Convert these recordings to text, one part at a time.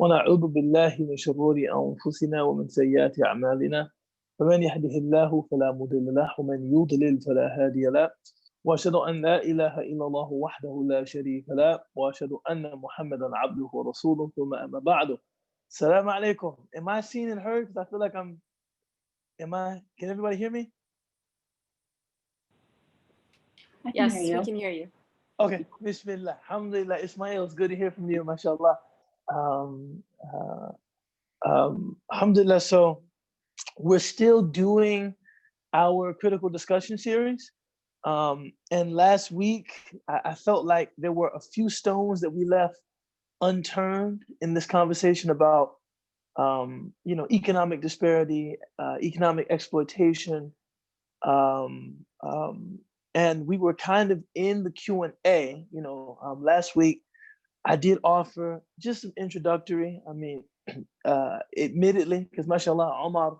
ونعوذ بالله من شرور أنفسنا ومن سيئات أعمالنا فمن يهده الله فلا مضل له ومن يضلل فلا هادي له وأشهد أن لا إله إلا الله وحده لا شريك له وأشهد أن محمدا عبده ورسوله ثم أما بعد. السلام عليكم. Am I seen and heard? Because I feel like can everybody hear me? Yes, we can hear you. Okay, Bismillah. Alhamdulillah. Ismail, it's good to hear from you, mashallah. Alhamdulillah. So we're still doing our critical discussion series. And last week, I felt like there were a few stones that we left unturned in this conversation about, economic disparity, economic exploitation, and we were kind of in the Q&A. Last week I did offer just some introductory. Admittedly, because mashallah, Omar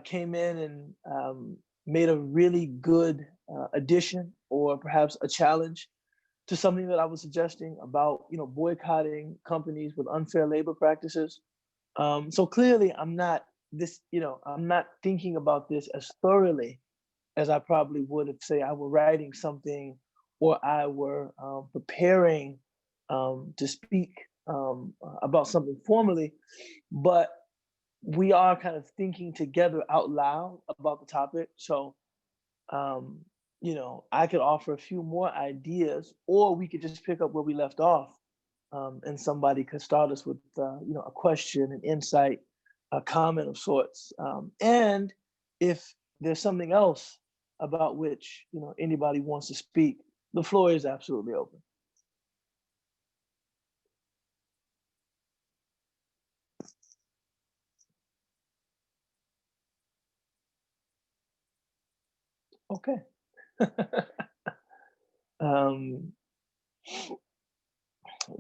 came in and made a really good addition, or perhaps a challenge to something that I was suggesting about, boycotting companies with unfair labor practices. So clearly, I'm not thinking about this as thoroughly as I probably would if, say, I were writing something or I were preparing to speak about something formally. But we are kind of thinking together out loud about the topic. So, I could offer a few more ideas, or we could just pick up where we left off, and somebody could start us with, a question, an insight, a comment of sorts. And if there's something else about which, anybody wants to speak, the floor is absolutely open. Okay.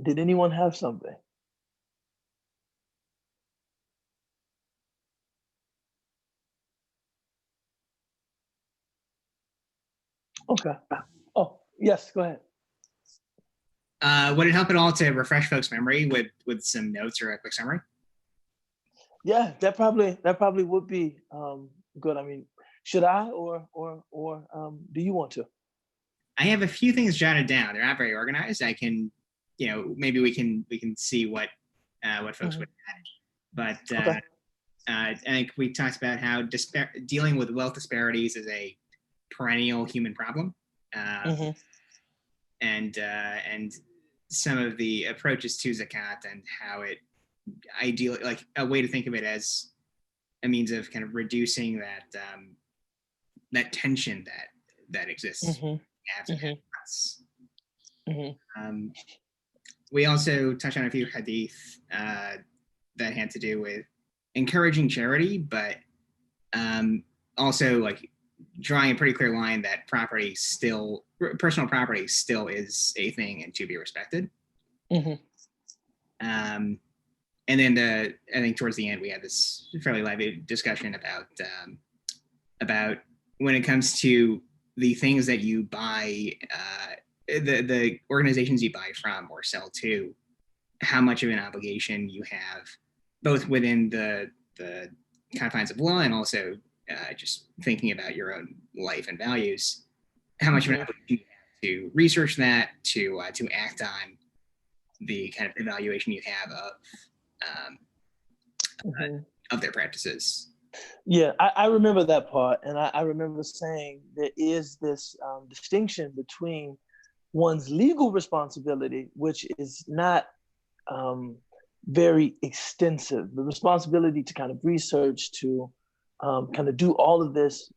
Did anyone have something? Okay. Oh, yes, go ahead. Would it help at all to refresh folks' memory with some notes or a quick summary? Yeah, that probably would be good. Should I or do you want to? I have a few things jotted down. They're not very organized. I can, maybe we can see what folks would add. But okay. I think we talked about how dealing with wealth disparities is a perennial human problem, and some of the approaches to zakat and how it ideally, like a way to think of it as a means of kind of reducing that tension that exists. We also touched on a few hadith that had to do with encouraging charity, but also like drawing a pretty clear line that personal property still is a thing and to be respected. And then I think towards the end we had this fairly lively discussion about when it comes to the things that you buy, the organizations you buy from or sell to, how much of an obligation you have, both within the confines of law and also just thinking about your own life and values, how much of an obligation you have to research that, to act on the kind of evaluation you have of their practices. Yeah, I remember that part, and I remember saying there is this distinction between one's legal responsibility, which is not very extensive, the responsibility to kind of research, to kind of do all of this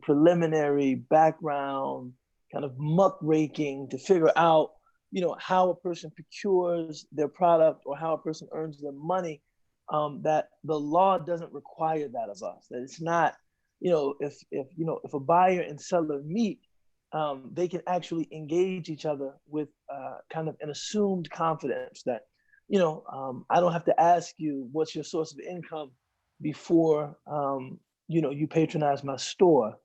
preliminary background kind of muckraking to figure out, how a person procures their product or how a person earns their money. That the law doesn't require that of us. That it's not, if a buyer and seller meet, they can actually engage each other with kind of an assumed confidence that, I don't have to ask you what's your source of income before, you patronize my store.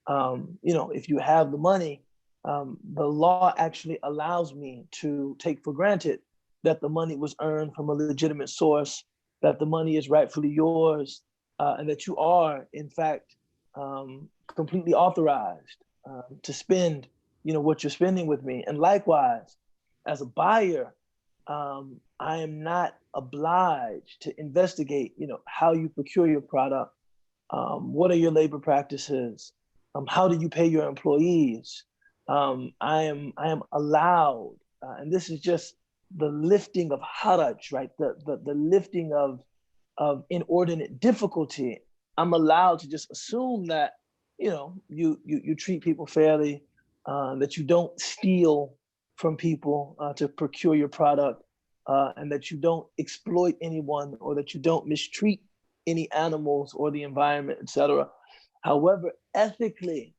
If you have the money, the law actually allows me to take for granted that the money was earned from a legitimate source, that the money is rightfully yours, and that you are, in fact, completely authorized to spend, what you're spending with me. And likewise, as a buyer, I am not obliged to investigate, how you procure your product. What are your labor practices? How do you pay your employees? I am allowed, and this is just the lifting of haraj, right? The lifting of inordinate difficulty. I'm allowed to just assume that, you treat people fairly, that you don't steal from people to procure your product, and that you don't exploit anyone, or that you don't mistreat any animals or the environment, etc. However, ethically,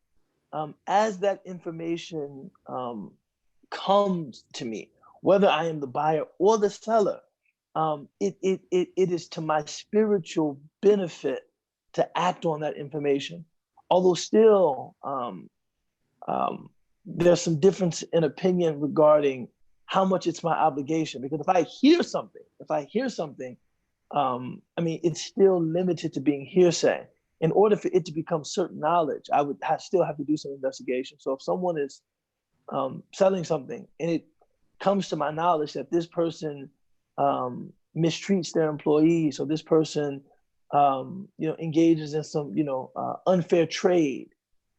as that information comes to me, whether I am the buyer or the seller, it is to my spiritual benefit to act on that information. Although still, there's some difference in opinion regarding how much it's my obligation. Because if I hear something, it's still limited to being hearsay. In order for it to become certain knowledge, I would still have to do some investigation. So if someone is selling something and it comes to my knowledge that this person mistreats their employees, or this person engages in some unfair trade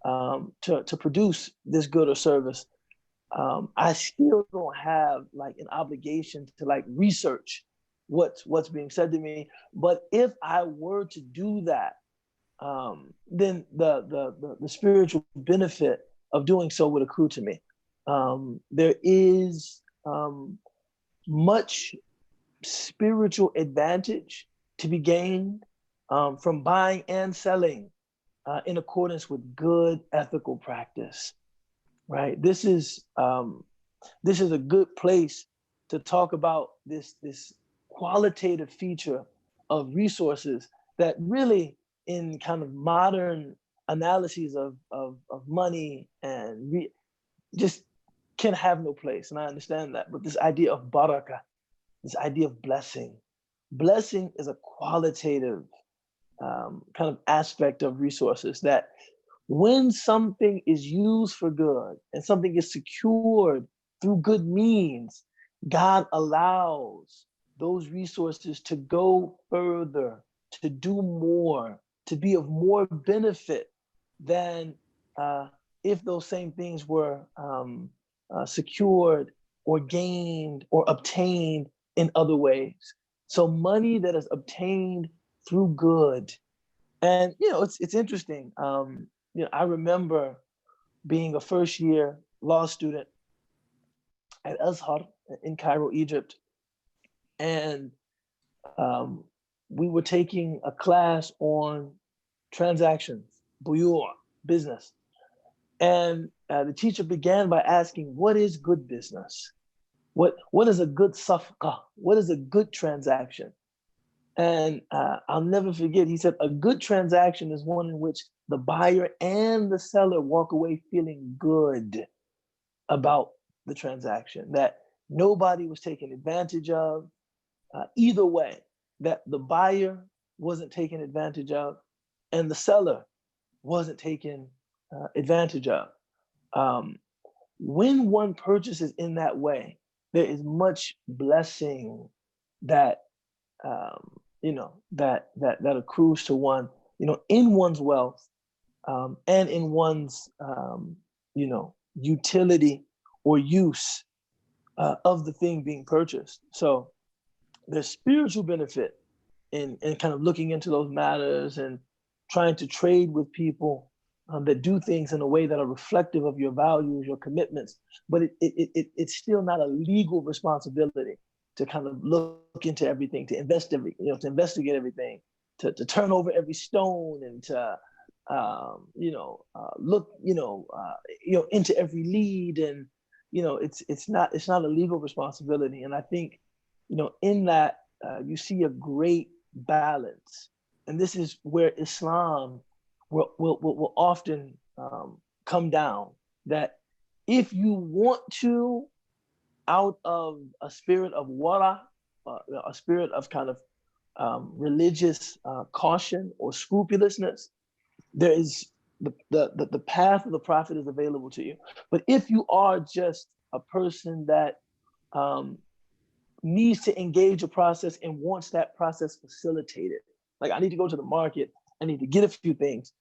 to produce this good or service, I still don't have like an obligation to like research what's being said to me. But if I were to do that, then the spiritual benefit of doing so would accrue to me. There is much spiritual advantage to be gained from buying and selling in accordance with good ethical practice, right? This is a good place to talk about this qualitative feature of resources that really, in kind of modern analyses of money and just can have no place. And I understand that. But this idea of barakah, this idea of blessing is a qualitative kind of aspect of resources, that when something is used for good and something is secured through good means, God allows those resources to go further, to do more, to be of more benefit than if those same things were secured or gained or obtained in other ways. So money that is obtained through good. And it's interesting. I remember being a first year law student at Azhar in Cairo, Egypt, and we were taking a class on transactions, buyu', business. And the teacher began by asking, what is good business? What is a good safqa? What is a good transaction? And I'll never forget, he said, a good transaction is one in which the buyer and the seller walk away feeling good about the transaction, that nobody was taken advantage of, either way, that the buyer wasn't taken advantage of and the seller wasn't taken advantage of. When one purchases in that way, there is much blessing that that accrues to one, in one's wealth, and in one's utility or use of the thing being purchased. So there's spiritual benefit in kind of looking into those matters and trying to trade with people that do things in a way that are reflective of your values, your commitments. But it's still not a legal responsibility to kind of look into everything, to investigate everything, to turn over every stone, and to look into every lead. And it's not a legal responsibility. And I think in that you see a great balance. And this is where Islam will often come down, that if you want to out of a spirit of wara, a spirit of kind of religious caution or scrupulousness, there is the path of the prophet is available to you. But if you are just a person that needs to engage a process and wants that process facilitated, like I need to go to the market, I need to get a few things,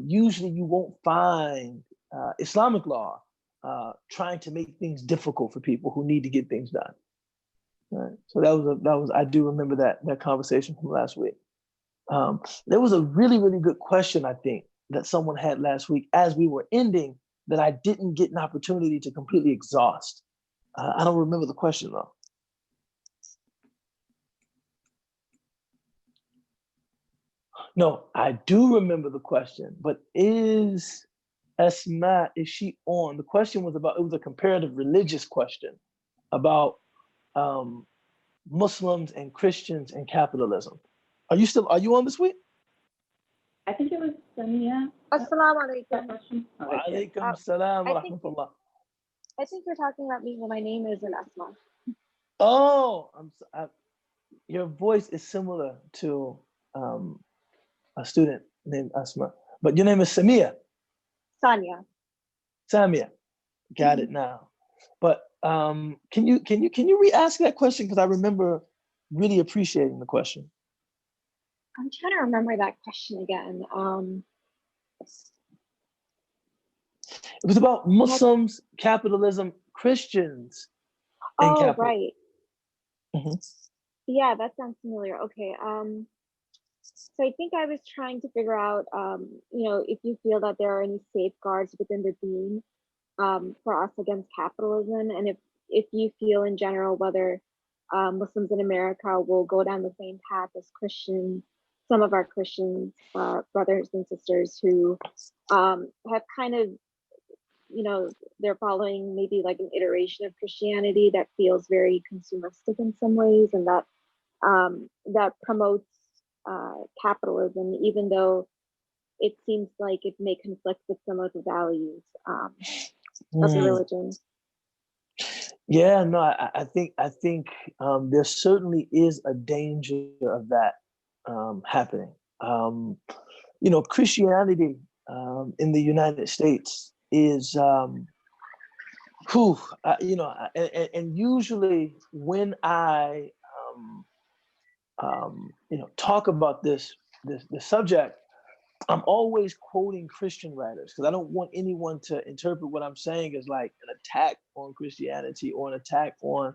usually you won't find Islamic law trying to make things difficult for people who need to get things done. Right. So that was I do remember that conversation from last week. There was a really, really good question, I think, that someone had last week as we were ending that I didn't get an opportunity to completely exhaust. I don't remember the question though. No, I do remember the question, but is Esma, is she on? The question was about, it was a comparative religious question about Muslims and Christians and capitalism. Are you on this week? I think it was Samia. Assalamu alaikum. Wa alaikum salam wa rahmatullah. I think you're talking about me. Well, my name isn't Asma. Oh, your voice is similar to a student named Asma, but your name is Samia. Sanya. Samia, got it now. But can you re-ask that question, because I remember really appreciating the question. I'm trying to remember that question again. It was about Muslims, capitalism, Christians, and capitalism. Right. Mm-hmm. Yeah, that sounds familiar. Okay. So I think I was trying to figure out, if you feel that there are any safeguards within the deen for us against capitalism, and if you feel in general whether Muslims in America will go down the same path as Christians, some of our Christian brothers and sisters who have kind of, they're following maybe like an iteration of Christianity that feels very consumeristic in some ways, and that promotes capitalism, even though it seems like it may conflict with some of the values of the religion. Yeah, no, I think there certainly is a danger of that happening. Christianity in the United States is, and usually when I talk about this subject, I'm always quoting Christian writers, because I don't want anyone to interpret what I'm saying as like an attack on Christianity or an attack on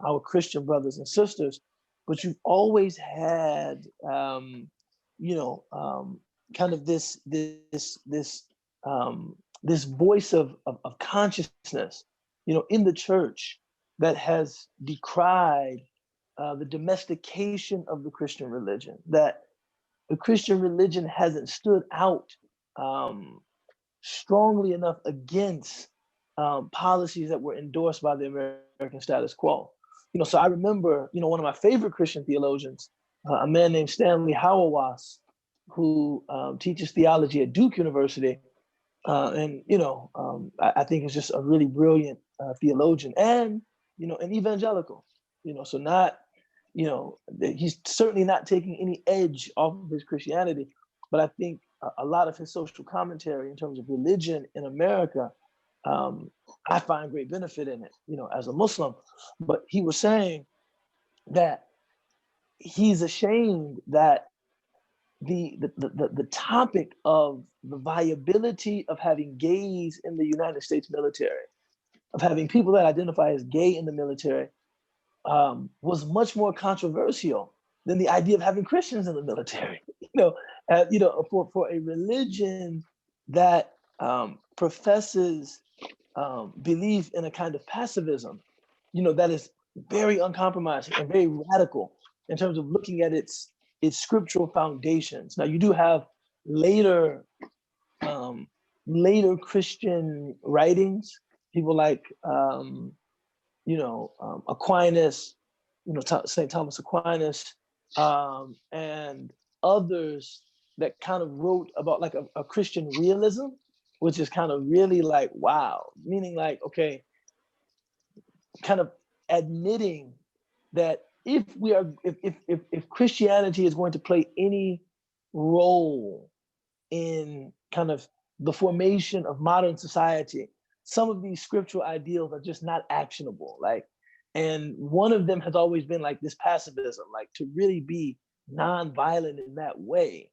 our Christian brothers and sisters. But you've always had, kind of this voice of consciousness, in the church that has decried the domestication of the Christian religion, that the Christian religion hasn't stood out strongly enough against policies that were endorsed by the American status quo. So I remember, one of my favorite Christian theologians, a man named Stanley Hauerwas, who teaches theology at Duke University, and I think is just a really brilliant theologian and an evangelical. So not. He's certainly not taking any edge off of his Christianity, but I think a lot of his social commentary in terms of religion in America, I find great benefit in it, as a Muslim. But he was saying that he's ashamed that the topic of the viability of having gays in the United States military, of having people that identify as gay in the military, was much more controversial than the idea of having Christians in the military. For a religion that professes belief in a kind of pacifism, that is very uncompromising and very radical in terms of looking at its scriptural foundations. Now, you do have later Christian writings, people like Aquinas, St. Thomas Aquinas, and others that kind of wrote about like a Christian realism, which is kind of really like, wow, meaning like, okay, kind of admitting that if Christianity is going to play any role in kind of the formation of modern society, some of these scriptural ideals are just not actionable. Like, and one of them has always been like this pacifism, like to really be nonviolent in that way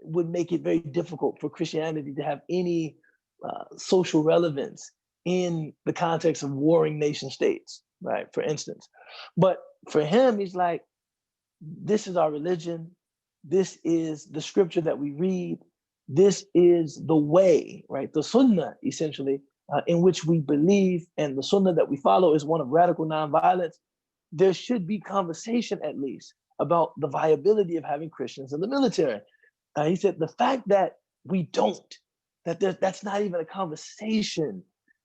would make it very difficult for Christianity to have any social relevance in the context of warring nation states, right? For instance. But for him, he's like, this is our religion. This is the scripture that we read. This is the way, right? The sunnah, essentially, in which we believe, and the sunnah that we follow is one of radical nonviolence. There should be conversation, at least, about the viability of having Christians in the military. He said the fact that we don't, that's not even a conversation,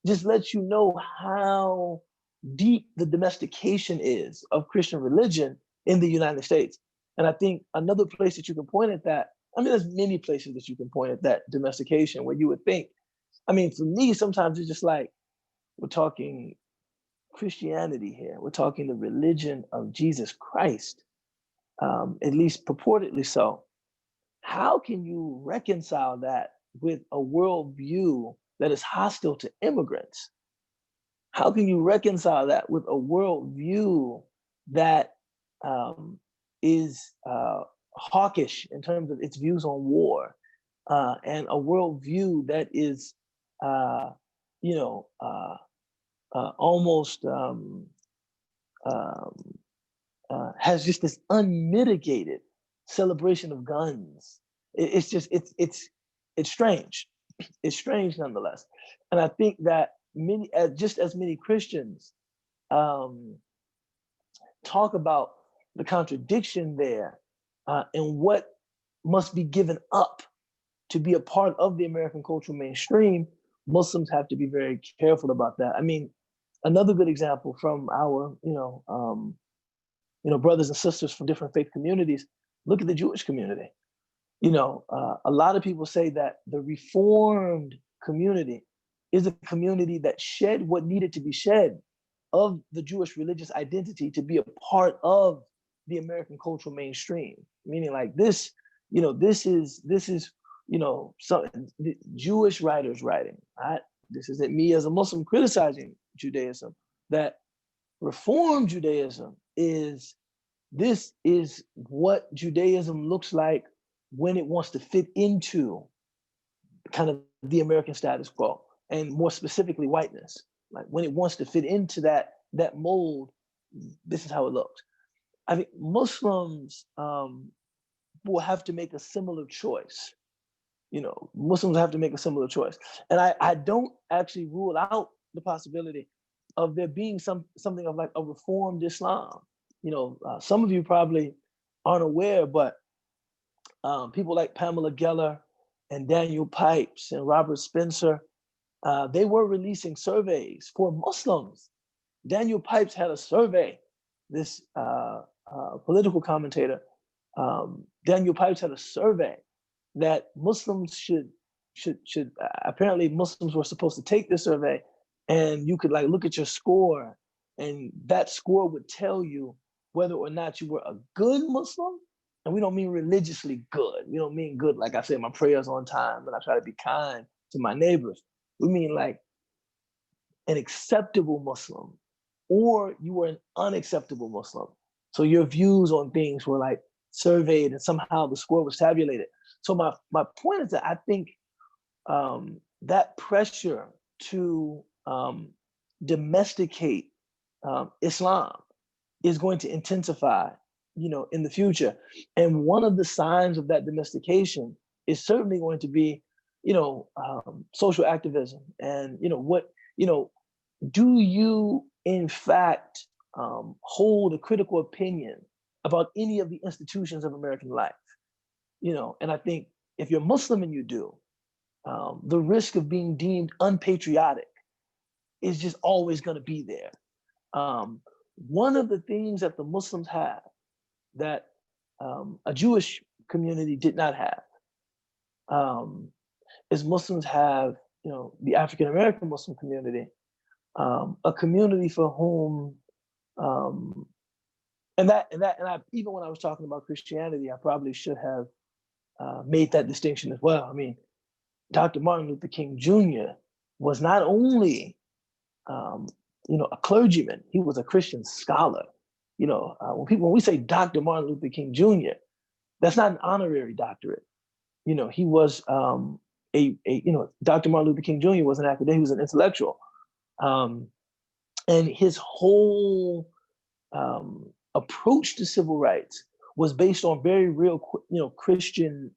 just lets you know how deep the domestication is of Christian religion in the United States. And I think another place that you can point at that, I mean, there's many places that you can point at that domestication where you would think, I mean, for me, sometimes it's just like, we're talking Christianity here. We're talking the religion of Jesus Christ, at least purportedly so. How can you reconcile that with a worldview that is hostile to immigrants? How can you reconcile that with a worldview that is hawkish in terms of its views on war, and a worldview that is, almost has just this unmitigated celebration of guns? It's just it's strange. It's strange nonetheless, and I think that many, just as many Christians talk about the contradiction there, and what must be given up to be a part of the American cultural mainstream. Muslims have to be very careful about that. I mean, another good example from our brothers and sisters from different faith communities. Look at the Jewish community. A lot of people say that the Reformed community is a community that shed what needed to be shed of the Jewish religious identity to be a part of the American cultural mainstream. Meaning, like, this is some Jewish writers writing. Right? This isn't me as a Muslim criticizing Judaism. That Reform Judaism is what Judaism looks like when it wants to fit into kind of the American status quo, and more specifically whiteness. Like, when it wants to fit into that mold, this is how it looks. I think Muslims will have to make a similar choice. Muslims have to make a similar choice. And I don't actually rule out the possibility of there being something of like a reformed Islam. Some of you probably aren't aware, but people like Pamela Geller and Daniel Pipes and Robert Spencer, they were releasing surveys for Muslims. Daniel Pipes had a survey, this political commentator. Daniel Pipes had a survey that Muslims should apparently Muslims were supposed to take this survey, and you could like look at your score, and that score would tell you whether or not you were a good Muslim. And we don't mean religiously good. We don't mean good like I say my prayers on time and I try to be kind to my neighbors. We mean like an acceptable Muslim, or you were an unacceptable Muslim. So your views on things were like surveyed and somehow the score was tabulated. So my point is that I think that pressure to domesticate Islam is going to intensify, in the future. And one of the signs of that domestication is certainly going to be, social activism. And, do you in fact hold a critical opinion about any of the institutions of American life? And I think if you're Muslim and you do, the risk of being deemed unpatriotic is just always going to be there. One of the things that the Muslims have that a Jewish community did not have is Muslims have, the African American Muslim community a community for whom, and I, even when I was talking about Christianity, I probably should have made that distinction as well. I mean, Dr. Martin Luther King Jr. was not only, a clergyman, he was a Christian scholar. When we say Dr. Martin Luther King Jr., that's not an honorary doctorate. He was Dr. Martin Luther King Jr. was an academic, he was an intellectual. And his whole approach to civil rights was based on very real, Christian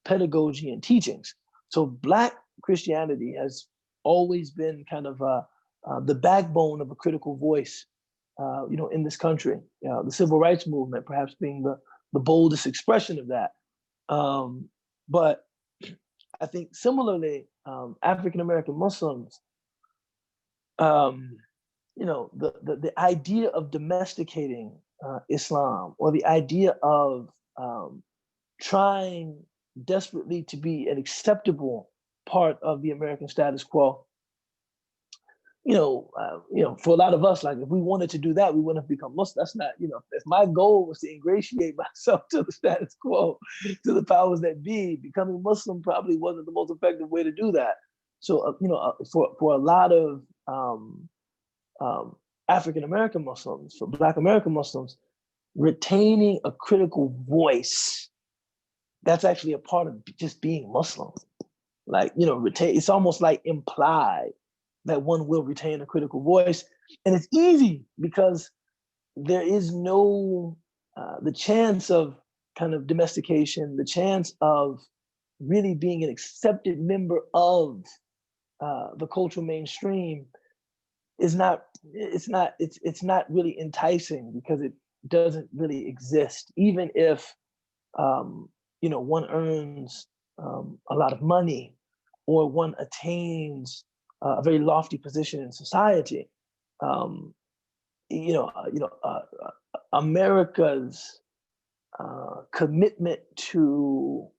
pedagogy and teachings. So Black Christianity has always been kind of the backbone of a critical voice, in this country. The civil rights movement perhaps being the boldest expression of that. But I think similarly, African-American Muslims, the idea of domesticating Islam, or the idea of trying desperately to be an acceptable part of the American status quo, for a lot of us, like if we wanted to do that, we wouldn't have become Muslim. That's not, if my goal was to ingratiate myself to the status quo, to the powers that be, becoming Muslim probably wasn't the most effective way to do that. So, for a lot of African-American Muslims, for Black American Muslims, retaining a critical voice, that's actually a part of just being Muslim. Like, it's almost like implied that one will retain a critical voice. And it's easy because there is no, the chance of kind of domestication, the chance of really being an accepted member of the cultural mainstream is not, it's not really enticing, because it doesn't really exist. Even if, one earns a lot of money, or one attains a very lofty position in society, America's commitment to,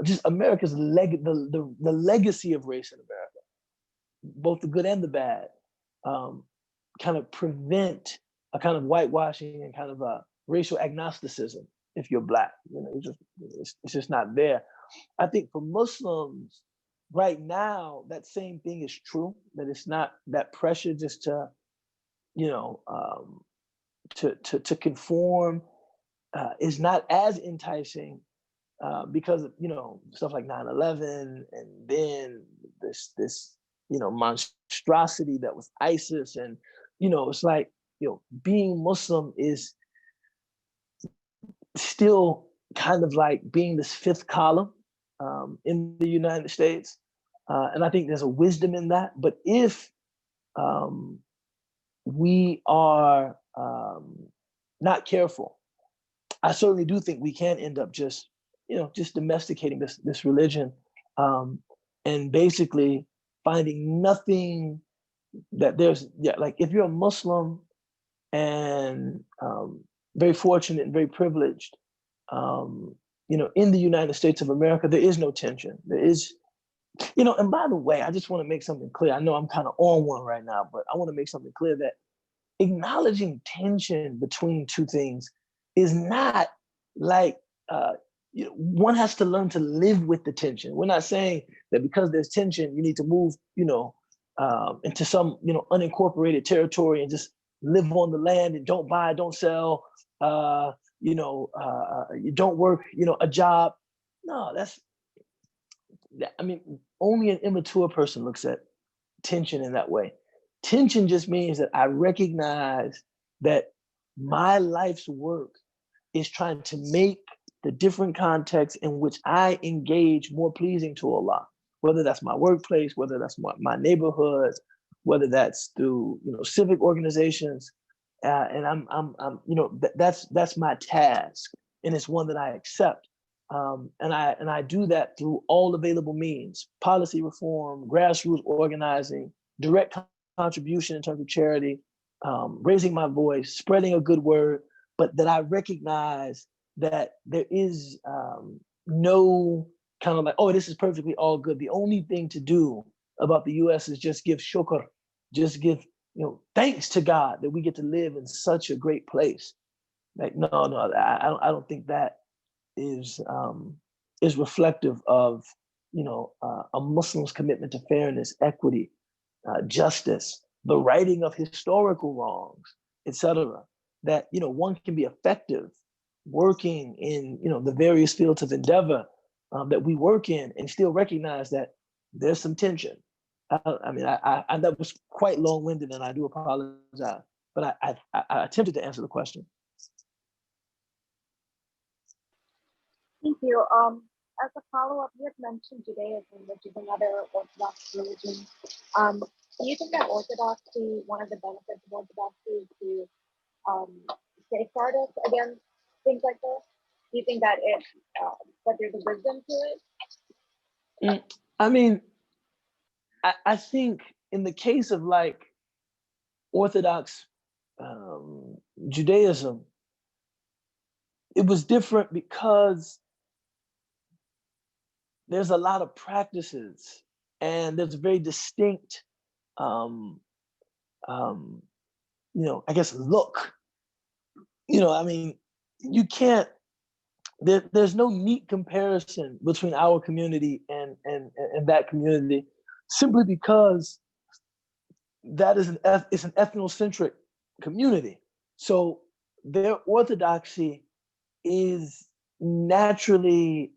just America's the legacy of race in America, both the good and the bad, kind of prevent a kind of whitewashing and kind of a racial agnosticism if you're Black. It's just not there. I think for Muslims right now, that same thing is true, that it's not that pressure just to, to conform is not as enticing because of, stuff like 9/11, and then this monstrosity that was ISIS. And, it's like, being Muslim is still kind of like being this fifth column in the United States. And I think there's a wisdom in that. But if we are not careful, I certainly do think we can end up just domesticating this religion, and basically finding nothing that there's, like if you're a Muslim and very fortunate and very privileged, in the United States of America, there is no tension. There is, and by the way, I just want to make something clear. I know I'm kind of on one right now, but I want to make something clear that acknowledging tension between two things is not like, one has to learn to live with the tension. We're not saying that because there's tension, you need to move, into some, unincorporated territory and just live on the land and don't buy, don't sell, you don't work, a job. No, only an immature person looks at tension in that way. Tension just means that I recognize that my life's work is trying to make the different contexts in which I engage more pleasing to Allah, whether that's my workplace, whether that's my neighborhood, whether that's through, civic organizations. And that's my task, and it's one that I accept. And I do that through all available means: policy reform, grassroots organizing, direct contribution in terms of charity, raising my voice, spreading a good word, but that I recognize that there is no kind of like, oh, this is perfectly all good. The only thing to do about the U.S. is just give shukr, just give thanks to God that we get to live in such a great place. Like no, I don't think that is reflective of a Muslim's commitment to fairness, equity, justice, the righting of historical wrongs, etc. That one can be effective working in the various fields of endeavor that we work in, and still recognize that there's some tension. I mean, I that was quite long-winded, and I do apologize, but I attempted to answer the question. Thank you. As a follow-up, you had mentioned Judaism, which is another Orthodox religion. Do you think that Orthodoxy, one of the benefits of Orthodoxy is to safeguard us against things like this? Do you think that that there's a wisdom to it? I mean, I think in the case of like Orthodox Judaism, it was different because there's a lot of practices and there's a very distinct, I guess, look. I mean, you can't. There's no neat comparison between our community and that community, simply because that is it's an ethnocentric community. So their orthodoxy is naturally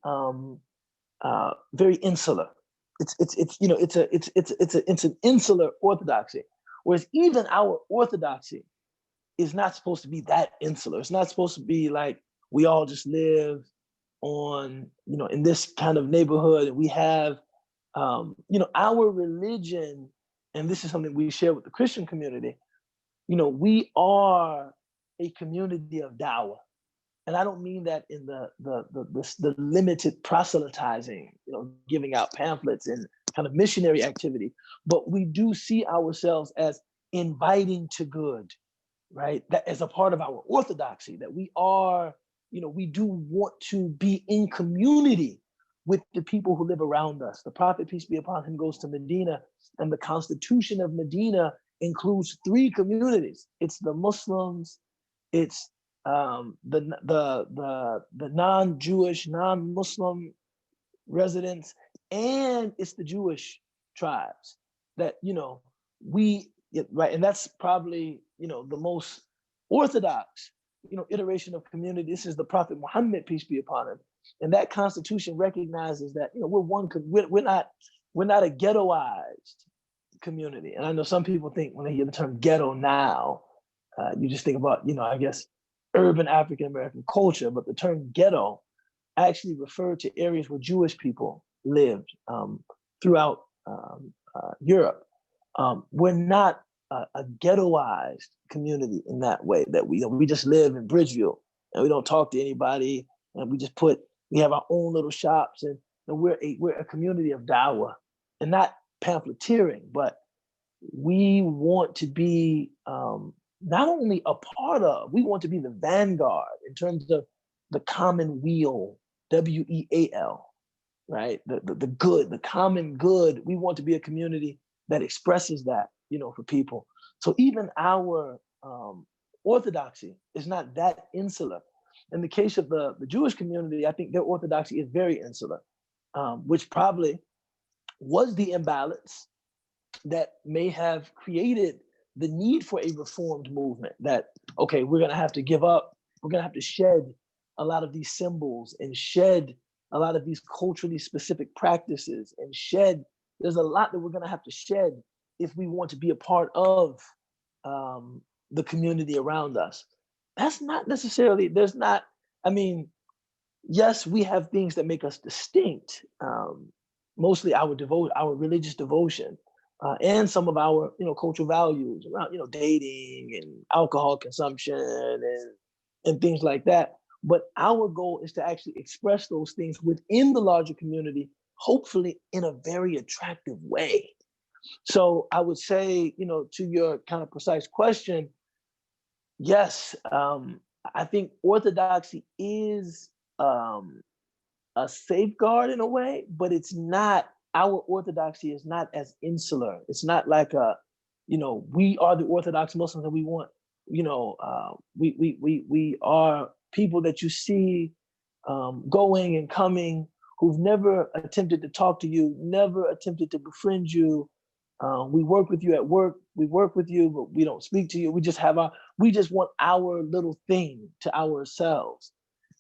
very insular. It's an insular orthodoxy, whereas even our orthodoxy is not supposed to be that insular. It's not supposed to be like we all just live on, in this kind of neighborhood, and we have, our religion, and this is something we share with the Christian community. We are a community of dawah. And I don't mean that in the limited proselytizing, giving out pamphlets and kind of missionary activity, but we do see ourselves as inviting to good, right? That as a part of our orthodoxy, that we are, we do want to be in community with the people who live around us. The Prophet, peace be upon him, goes to Medina, and the Constitution of Medina includes 3 communities. It's the Muslims, it's the non-Jewish, non-Muslim residents, and it's the Jewish tribes that right, and that's probably the most orthodox iteration of community. This is the Prophet Muhammad, peace be upon him, and that constitution recognizes that we're not a ghettoized community. And I know some people think when they hear the term ghetto now, you just think about I guess urban African American culture, but the term ghetto actually referred to areas where Jewish people lived throughout Europe. We're not a ghettoized community in that way, that we just live in Bridgeville and we don't talk to anybody, and we have our own little shops, and we're a community of dawah, and not pamphleteering, but we want to be not only a part of, we want to be the vanguard in terms of the common weal, WEAL, right? The good, the common good. We want to be a community that expresses that, for people. So even our orthodoxy is not that insular. In the case of the Jewish community, I think their orthodoxy is very insular, which probably was the imbalance that may have created the need for a reformed movement. That, okay, we're going to have to give up, we're going to have to shed a lot of these symbols and shed a lot of these culturally specific practices, and there's a lot that we're going to have to shed if we want to be a part of the community around us. That's not necessarily, yes, we have things that make us distinct, mostly our religious devotion, and some of our cultural values around dating and alcohol consumption and things like that. But our goal is to actually express those things within the larger community, hopefully in a very attractive way. So I would say, to your kind of precise question, yes, I think orthodoxy is a safeguard in a way, but it's not our orthodoxy is not as insular. It's not like we are the Orthodox Muslims and we want, we are people that you see going and coming, who've never attempted to talk to you, never attempted to befriend you. We work with you at work. We work with you, but we don't speak to you. We just want our little thing to ourselves.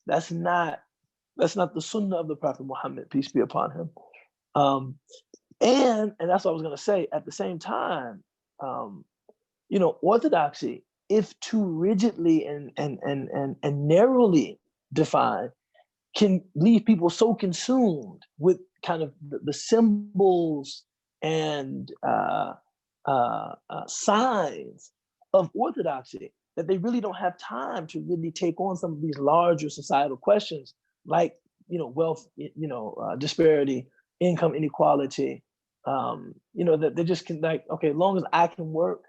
That's not the sunnah of the Prophet Muhammad, peace be upon him. And that's what I was going to say. At the same time, orthodoxy, if too rigidly and narrowly defined, can leave people so consumed with kind of the symbols and signs of orthodoxy that they really don't have time to really take on some of these larger societal questions like wealth, disparity, income inequality. That they just can, like, okay, as long as I can work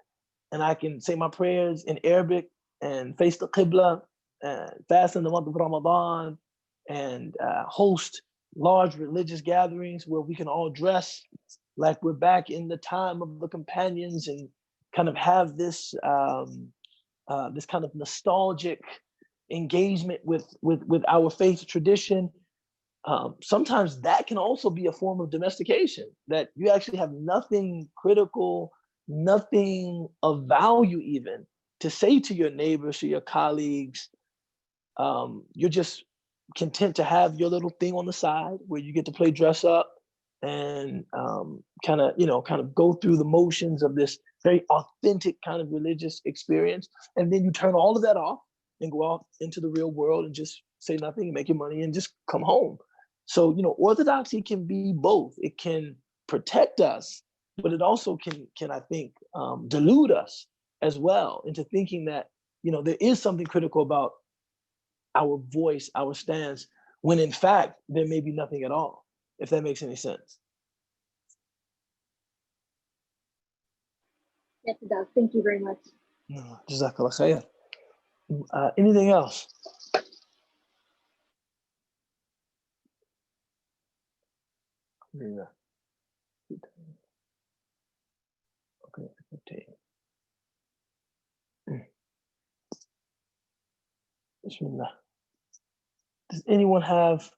and I can say my prayers in Arabic and face the Qibla and fast in the month of Ramadan and host large religious gatherings where we can all dress like we're back in the time of the companions and kind of have this this kind of nostalgic engagement with our faith tradition. Sometimes that can also be a form of domestication, that you actually have nothing critical, nothing of value even to say to your neighbors, to your colleagues. You're just content to have your little thing on the side where you get to play dress up and kind of go through the motions of this very authentic kind of religious experience. And then you turn all of that off and go out into the real world and just say nothing and make your money and just come home. So, orthodoxy can be both. It can protect us, but it also can I think, delude us as well into thinking that, there is something critical about our voice, our stance, when in fact, there may be nothing at all, if that makes any sense. Yes, it does. Thank you very much. Jazakallah khair. Anything else? Yeah. Okay. Bismillah. Does anyone have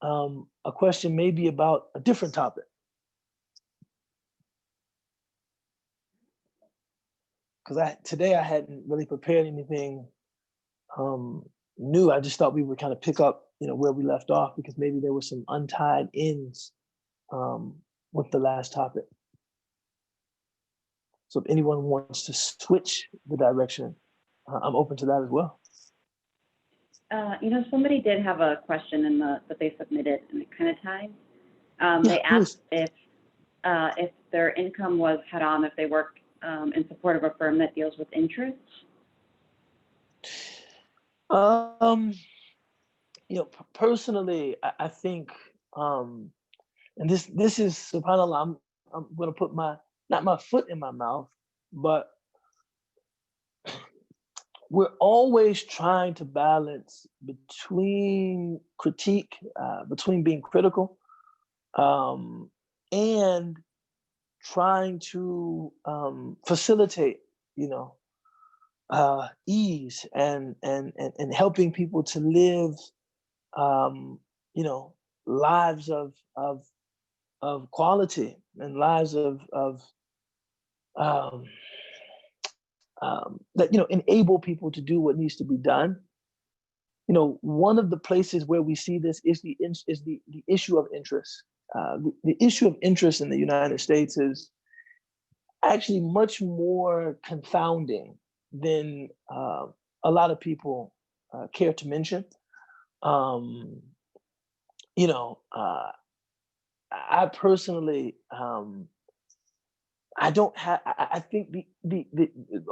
a question maybe about a different topic? Because today I hadn't really prepared anything new. I just thought we would kind of pick up, where we left off, because maybe there were some untied ends with the last topic. So if anyone wants to switch the direction, I'm open to that as well. Somebody did have a question that they submitted, and it kind of ties. They asked if their income was haram if they worked in support of a firm that deals with interest. Personally, I think, and this is, subhanAllah, I'm going to put not my foot in my mouth, but we're always trying to balance between critique, between being critical, and trying to facilitate, ease and helping people to live, lives of quality and lives that enable people to do what needs to be done. One of the places where we see this is the issue of interest. The issue of interest in the United States is actually much more confounding than a lot of people care to mention. I personally, I don't have. I think the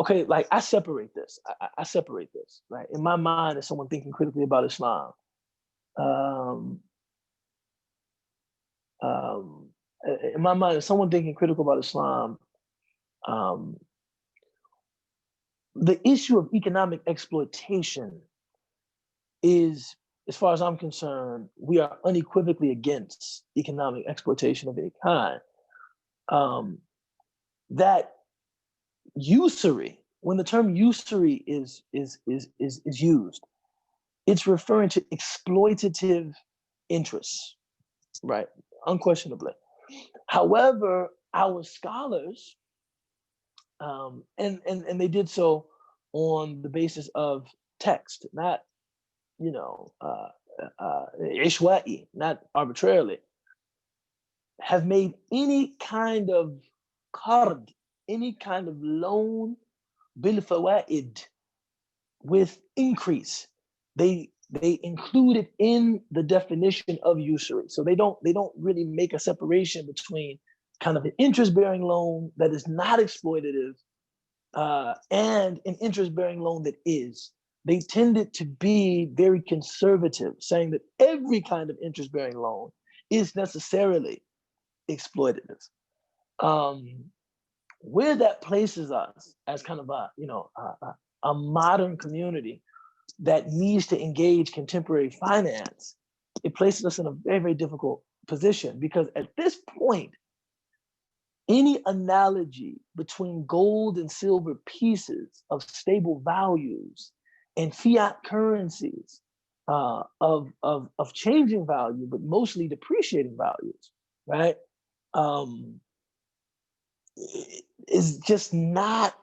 okay, like I separate this. I separate this, right? In my mind, as someone thinking critically about Islam, in my mind, as someone thinking critical about Islam, the issue of economic exploitation is as far as I'm concerned, we are unequivocally against economic exploitation of any kind. That usury, when the term usury is used, it's referring to exploitative interests, right? Unquestionably. However, our scholars, and they did so on the basis of text, not ishwa'i, not arbitrarily, have made any kind of qard, any kind of loan bil fawaid, with increase. They include it in the definition of usury. So they don't really make a separation between kind of an interest-bearing loan that is not exploitative and an interest-bearing loan that is. They tended to be very conservative, saying that every kind of interest-bearing loan is necessarily exploitative. Where that places us as kind of a modern community that needs to engage contemporary finance, it places us in a very, very difficult position, because at this point, any analogy between gold and silver pieces of stable values and fiat currencies of changing value, but mostly depreciating values, right, is just not.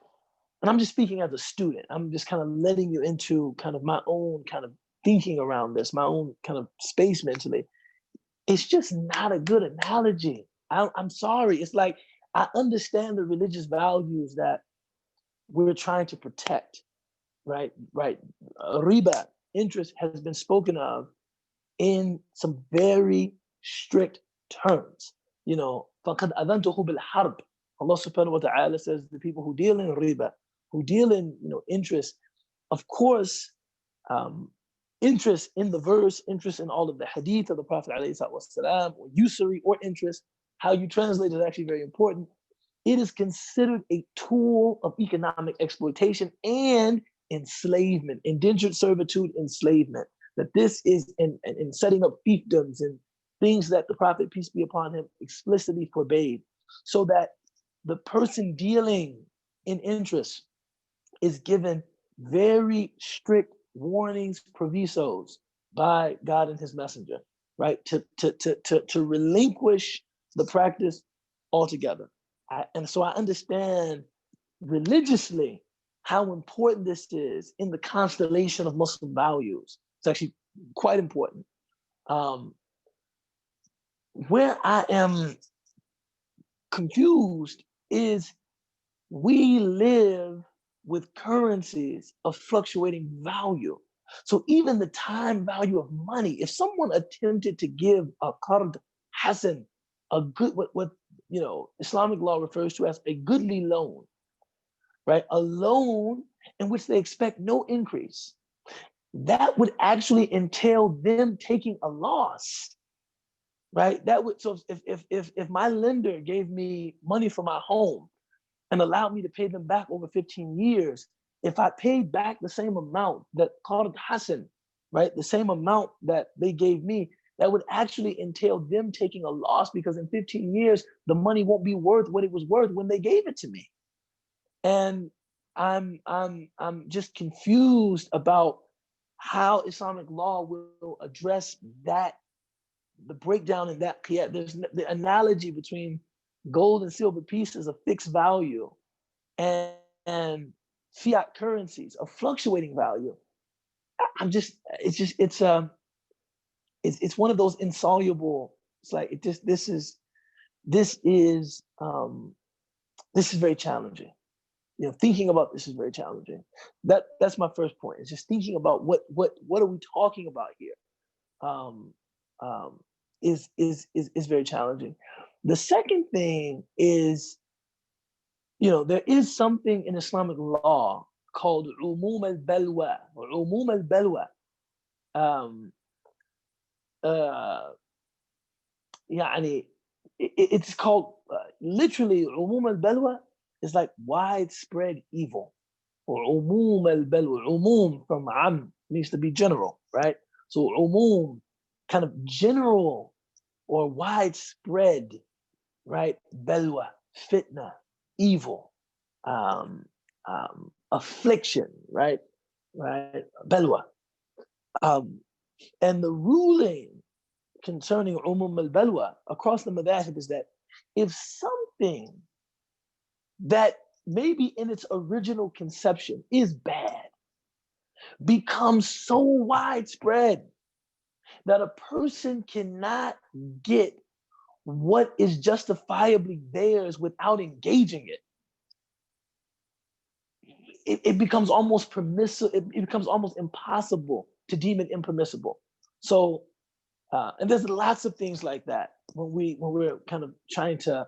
And I'm just speaking as a student. I'm just kind of letting you into kind of my own kind of thinking around this, my own kind of space mentally. It's just not a good analogy. I'm sorry. It's like, I understand the religious values that we're trying to protect, right? Riba, interest, has been spoken of in some very strict terms. فَقَدْ أَذَنْتُهُ بِالْحَرْبِ. Allah subhanahu wa ta'ala says the people who deal in riba, who deal in interest, of course, interest in the verse, interest in all of the hadith of the Prophet ﷺ, or usury or interest, how you translate is actually very important. It is considered a tool of economic exploitation and enslavement, indentured servitude, enslavement. That this is in setting up fiefdoms and things that the Prophet, peace be upon him, explicitly forbade, so that the person dealing in interest is given very strict warnings, provisos by God and his messenger, right? To relinquish the practice altogether. And so I understand religiously how important this is in the constellation of Muslim values. It's actually quite important. Where I am confused is we live with currencies of fluctuating value. So even the time value of money, if someone attempted to give a qard hasan, a good, what Islamic law refers to as a goodly loan, right? A loan in which they expect no increase, that would actually entail them taking a loss, right? That would, so if my lender gave me money for my home and allowed me to pay them back over 15 years, if I paid back the same amount that qard hasan, right, the same amount that they gave me, that would actually entail them taking a loss, because in 15 years, the money won't be worth what it was worth when they gave it to me. And I'm just confused about how Islamic law will address that, the breakdown in that qiyas. There's the analogy between gold and silver pieces of fixed value and fiat currencies of fluctuating value. It's one of those insoluble. It's like this is very challenging. Thinking about this is very challenging. That's my first point. It's just thinking about what are we talking about here. Is very challenging. The second thing is, there is something in Islamic law called umum al-balwa, or umum al-balwa. It's called literally umum al-balwa is like widespread evil, or umum al-balwa. Umum from am means to be general, right? So umum, kind of general or widespread, right? Belwa, fitna, evil, affliction, right? Right? Belwa. And the ruling concerning umum al-balwa across the madhahib is that if something that maybe in its original conception is bad becomes so widespread that a person cannot get what is justifiably theirs without engaging it, it becomes almost permissible, it becomes almost impossible to deem it impermissible. So, and there's lots of things like that when we're kind of trying to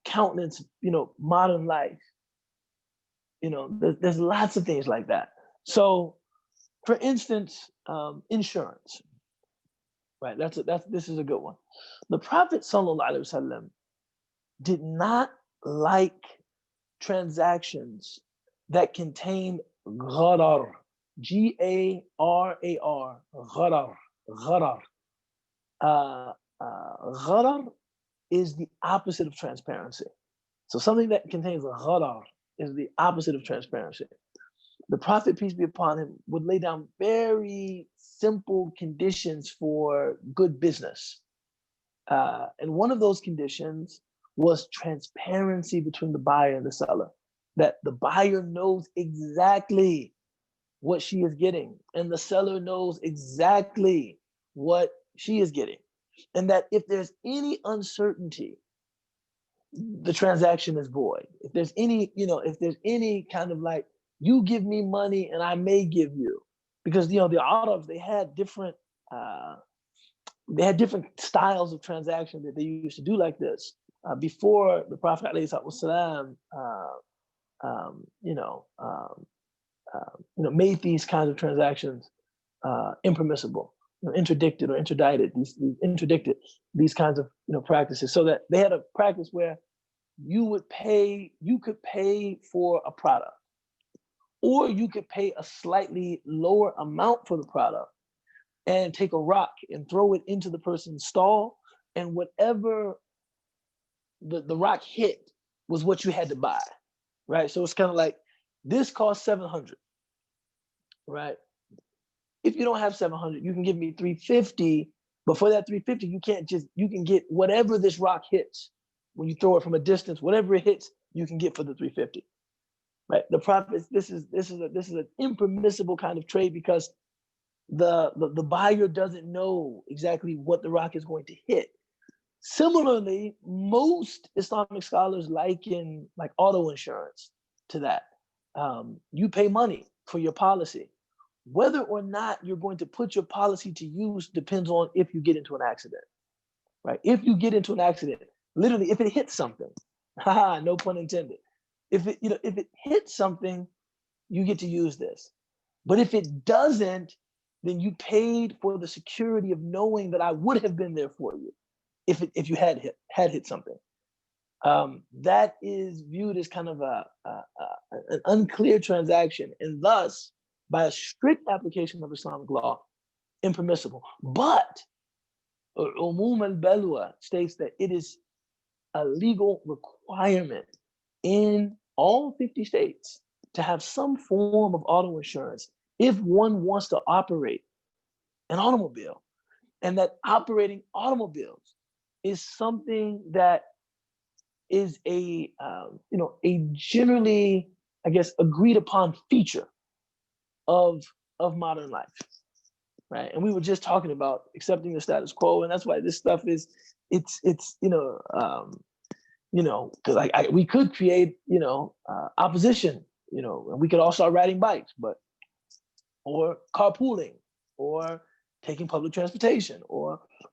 countenance, modern life. There's lots of things like that. So, for instance, insurance, right? This is a good one. The Prophet ﷺ did not like transactions that contained gharar, G-A-R-A-R, gharar, gharar. Gharar is the opposite of transparency. So something that contains gharar is the opposite of transparency. The Prophet, peace be upon him, would lay down very simple conditions for good business. And one of those conditions was transparency between the buyer and the seller, that the buyer knows exactly what she is getting and the seller knows exactly what she is getting. And that if there's any uncertainty, the transaction is void. If there's any kind of like, you give me money and I may give you, because the Arabs, they had different styles of transaction that they used to do like this before the Prophet ﷺ, made these kinds of transactions impermissible, interdicted or interdicted, these kinds of practices, so that they had a practice where you could pay for a product, or you could pay a slightly lower amount for the product and take a rock and throw it into the person's stall, and whatever the rock hit was what you had to buy, right? So it's kind of like, this costs 700, right? If you don't have 700, you can give me 350, but for that 350, you can get whatever this rock hits. When you throw it from a distance, whatever it hits, you can get for the 350, right? The Prophet, this is an impermissible kind of trade, because the buyer doesn't know exactly what the rock is going to hit. Similarly, most Islamic scholars liken like auto insurance to that. You pay money for your policy. Whether or not you're going to put your policy to use depends on if you get into an accident, right? If you get into an accident, literally, if it hits something, no pun intended. If it hits something, you get to use this. But if it doesn't, then you paid for the security of knowing that I would have been there for you if you had hit something. That is viewed as kind of an unclear transaction, and thus, by a strict application of Islamic law, impermissible. But Umum al-Balwa states that it is a legal requirement in all 50 states to have some form of auto insurance if one wants to operate an automobile, and that operating automobiles is something that is a generally, I guess, agreed upon feature of modern life, right? And we were just talking about accepting the status quo, and that's why this stuff is because we could create opposition, and we could all start riding bikes, or carpooling, or taking public transportation,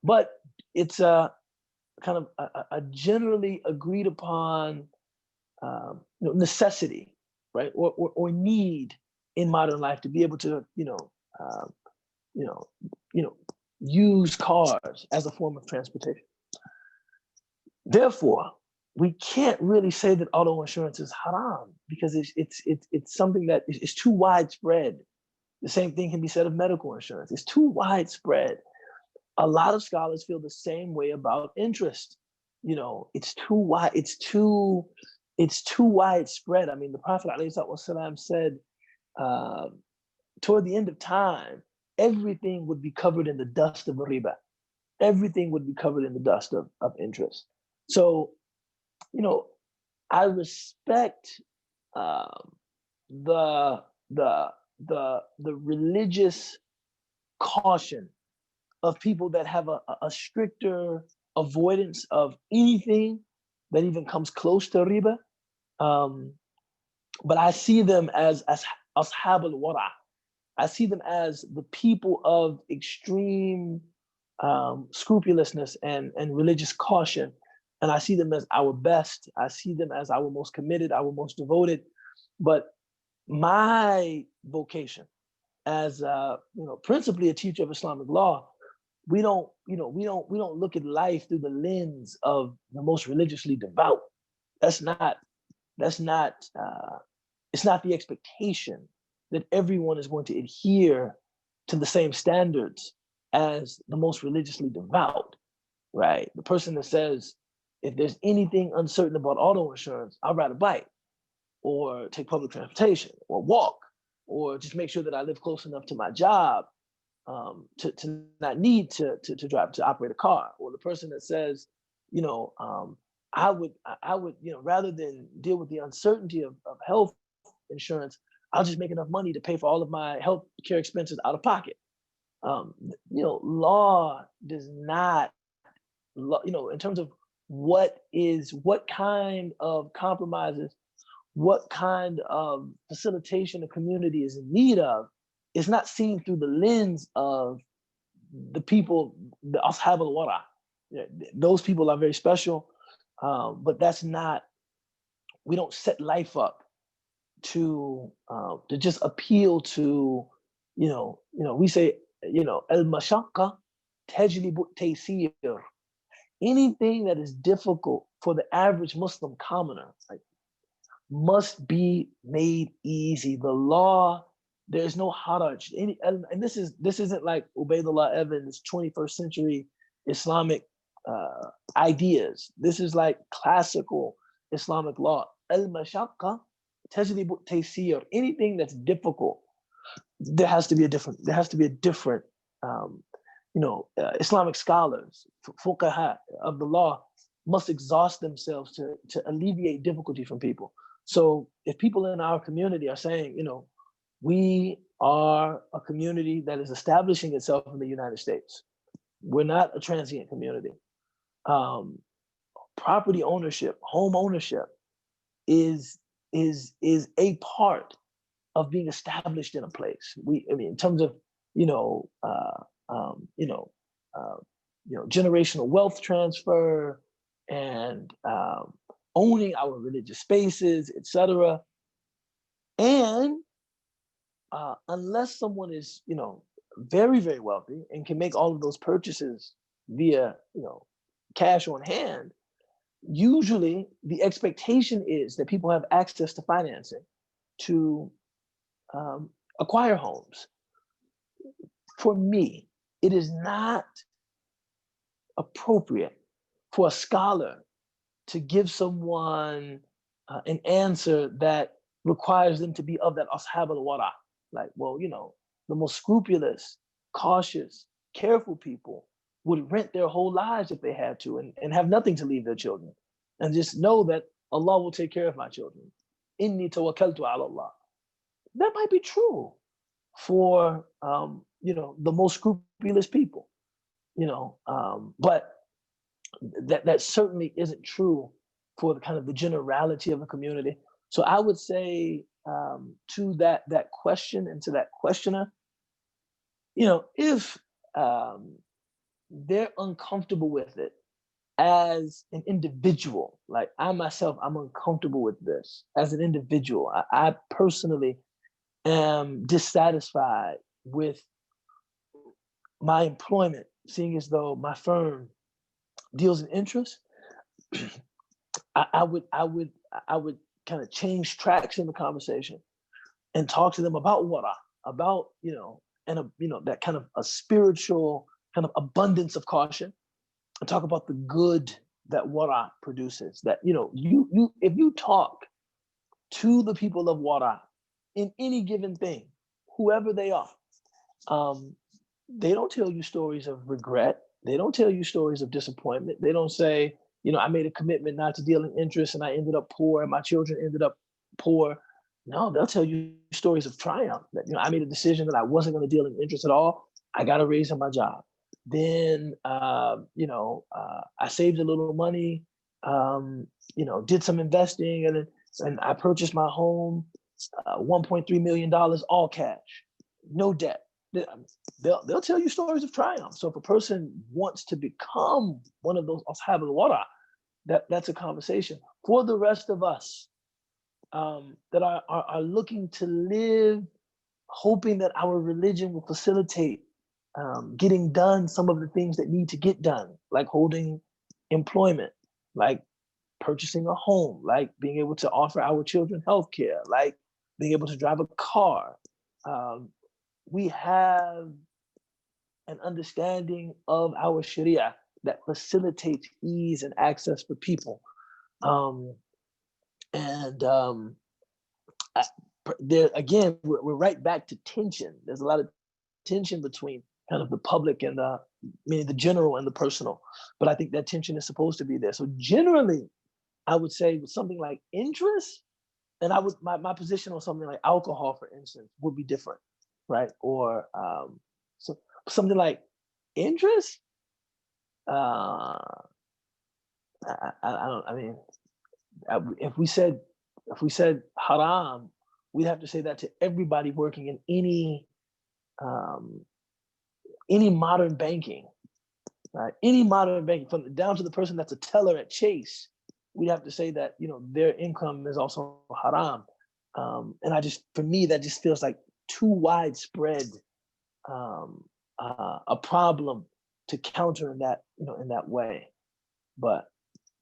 but it's a kind of a generally agreed upon necessity, right, or need in modern life to be able to use cars as a form of transportation. Therefore, we can't really say that auto insurance is haram, because it's something that is too widespread The same thing can be said of medical insurance. It's too widespread. A lot of scholars feel the same way about interest. It's too wide. It's too widespread. I mean, the Prophet ﷺ said, toward the end of time, everything would be covered in the dust of riba. Everything would be covered in the dust of interest. So, I respect the religious caution of people that have a stricter avoidance of anything that even comes close to riba. But I see them as ashab al-wara. I see them as the people of extreme scrupulousness and religious caution. And I see them as our best. I see them as our most committed, our most devoted. But my vocation as principally a teacher of Islamic law, we don't look at life through the lens of the most religiously devout. It's not the expectation that everyone is going to adhere to the same standards as the most religiously devout, right? The person that says, if there's anything uncertain about auto insurance, I'll ride a bike or take public transportation or walk or just make sure that I live close enough to my job to not need to drive, to operate a car. Or the person that says, I would, rather than deal with the uncertainty of health insurance, I'll just make enough money to pay for all of my health care expenses out of pocket. Law does not, in terms of what kind of compromises, what kind of facilitation the community is in need of, is not seen through the lens of the people, the ashab al-wara. Those people are very special, but that's not, we don't set life up to just appeal to, we say, al-mashaqqa tajlibu taysir. Anything that is difficult for the average Muslim commoner, like, must be made easy. The law, there's no haraj. And this isn't like Ubaydullah Evans' 21st century Islamic ideas. This is like classical Islamic law. Al-mashaqqa tajlibu taysir. Anything that's difficult, there has to be a different Islamic scholars, fuqaha of the law, must exhaust themselves to alleviate difficulty from people. So if people in our community are saying, we are a community that is establishing itself in the United States, we're not a transient community. Property ownership, home ownership is a part of being established in a place. In terms of generational wealth transfer and owning our religious spaces, etc. And unless someone is very, very wealthy and can make all of those purchases via cash on hand, usually the expectation is that people have access to financing to acquire homes. For me, it is not appropriate for a scholar to give someone an answer that requires them to be of that ashab al-wara. Like, the most scrupulous, cautious, careful people would rent their whole lives if they had to and have nothing to leave their children. And just know that Allah will take care of my children. Inni tawakkaltu ala Allah. That might be true for the most scrupulous people, but that certainly isn't true for the kind of the generality of the community. So I would say to that question and to that questioner, if they're uncomfortable with it as an individual, like I myself, I'm uncomfortable with this as an individual. I personally am dissatisfied with my employment, seeing as though my firm deals in interest. I would kind of change tracks in the conversation and talk to them about wara, about, and that kind of a spiritual kind of abundance of caution, and talk about the good that wara produces. That, you if you talk to the people of wara in any given thing, whoever they are, they don't tell you stories of regret. They don't tell you stories of disappointment. They don't say, I made a commitment not to deal in interest and I ended up poor and my children ended up poor. No, they'll tell you stories of triumph. That, I made a decision that I wasn't going to deal in interest at all. I got a raise in my job. Then, I saved a little money, did some investing, and I purchased my home, $1.3 million, all cash, no debt. They'll tell you stories of triumph. So if a person wants to become one of those ashab al-wara, that's a conversation. For the rest of us that are looking to live, hoping that our religion will facilitate getting done some of the things that need to get done, like holding employment, like purchasing a home, like being able to offer our children healthcare, like being able to drive a car. We have an understanding of our Sharia that facilitates ease and access for people. There again, we're right back to tension. There's a lot of tension between kind of the public and meaning the general and the personal. But I think that tension is supposed to be there. So generally, I would say with something like interest, and my position on something like alcohol, for instance, would be different, right? Or so something like interest. If we said haram, we'd have to say that to everybody working in any modern banking, right? Any modern banking, from down to the person that's a teller at Chase, we'd have to say that their income is also haram. And for me, that just feels like too widespread a problem to counter in that way. But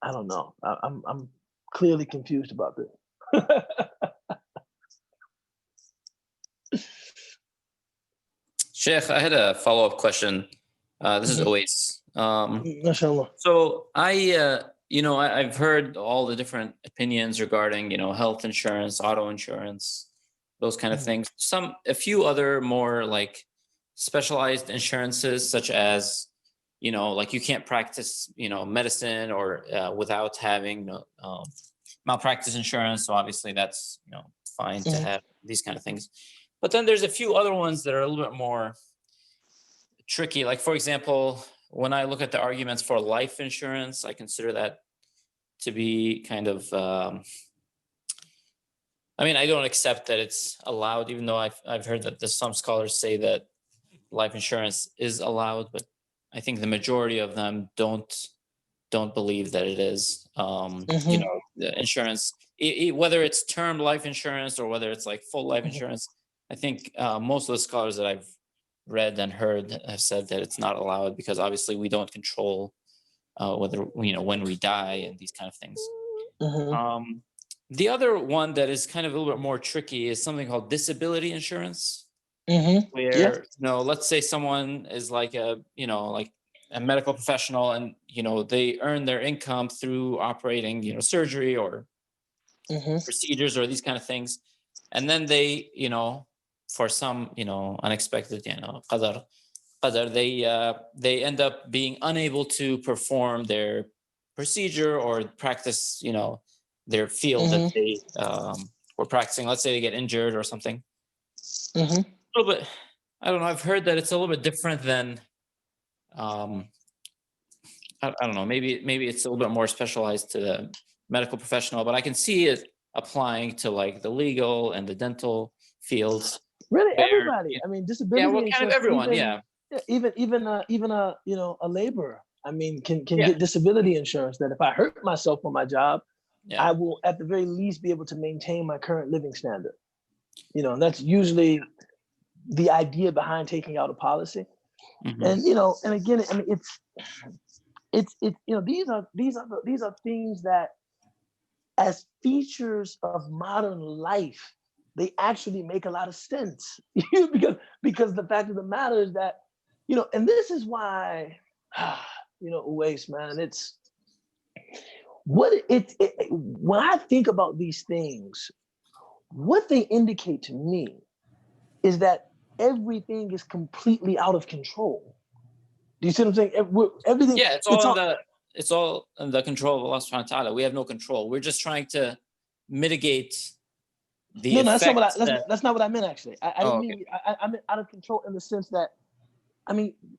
I don't know. I'm clearly confused about this. Sheikh, I had a follow-up question. This is Oais. Mashallah. So I've heard all the different opinions regarding, health insurance, auto insurance, those kind of things. A few other more like specialized insurances, such as, like you can't practice, medicine or without having malpractice insurance. So obviously that's, fine to have these kind of things. But then there's a few other ones that are a little bit more tricky. Like, for example, when I look at the arguments for life insurance, I consider that to be kind of, I don't accept that it's allowed, even though I've heard that there's some scholars say that life insurance is allowed, but I think the majority of them don't believe that it is. The insurance, whether it's term life insurance or whether it's like full life insurance, I think most of the scholars that I've read and heard have said that it's not allowed because obviously we don't control whether when we die and these kind of things. The other one that is kind of a little bit more tricky is something called disability insurance, where let's say someone is like a medical professional and they earn their income through operating surgery or procedures or these kind of things, and then they for some unexpected qadar, they end up being unable to perform their procedure or practice their field that they were practicing. Let's say they get injured or something. A little bit, I don't know, I've heard that it's a little bit different than I don't know, maybe it's a little bit more specialized to the medical professional, but I can see it applying to like the legal and the dental fields. Really, everybody. Disability. Yeah, well, kind of everyone. Even a laborer. Can get disability insurance. That if I hurt myself on my job, I will at the very least be able to maintain my current living standard. And that's usually the idea behind taking out a policy. And and again, it's these are things that, as features of modern life, they actually make a lot of sense. because the fact of the matter is that, and this is why, Uwais, man, it's when I think about these things, what they indicate to me is that everything is completely out of control. Do you see what I'm saying? Everything. Yeah, it's all in the control of Allah subhanahu wa ta'ala. We have no control. We're just trying to mitigate the No, effects. that's not what I meant, actually. I didn't okay. mean, I meant out of control in the sense that,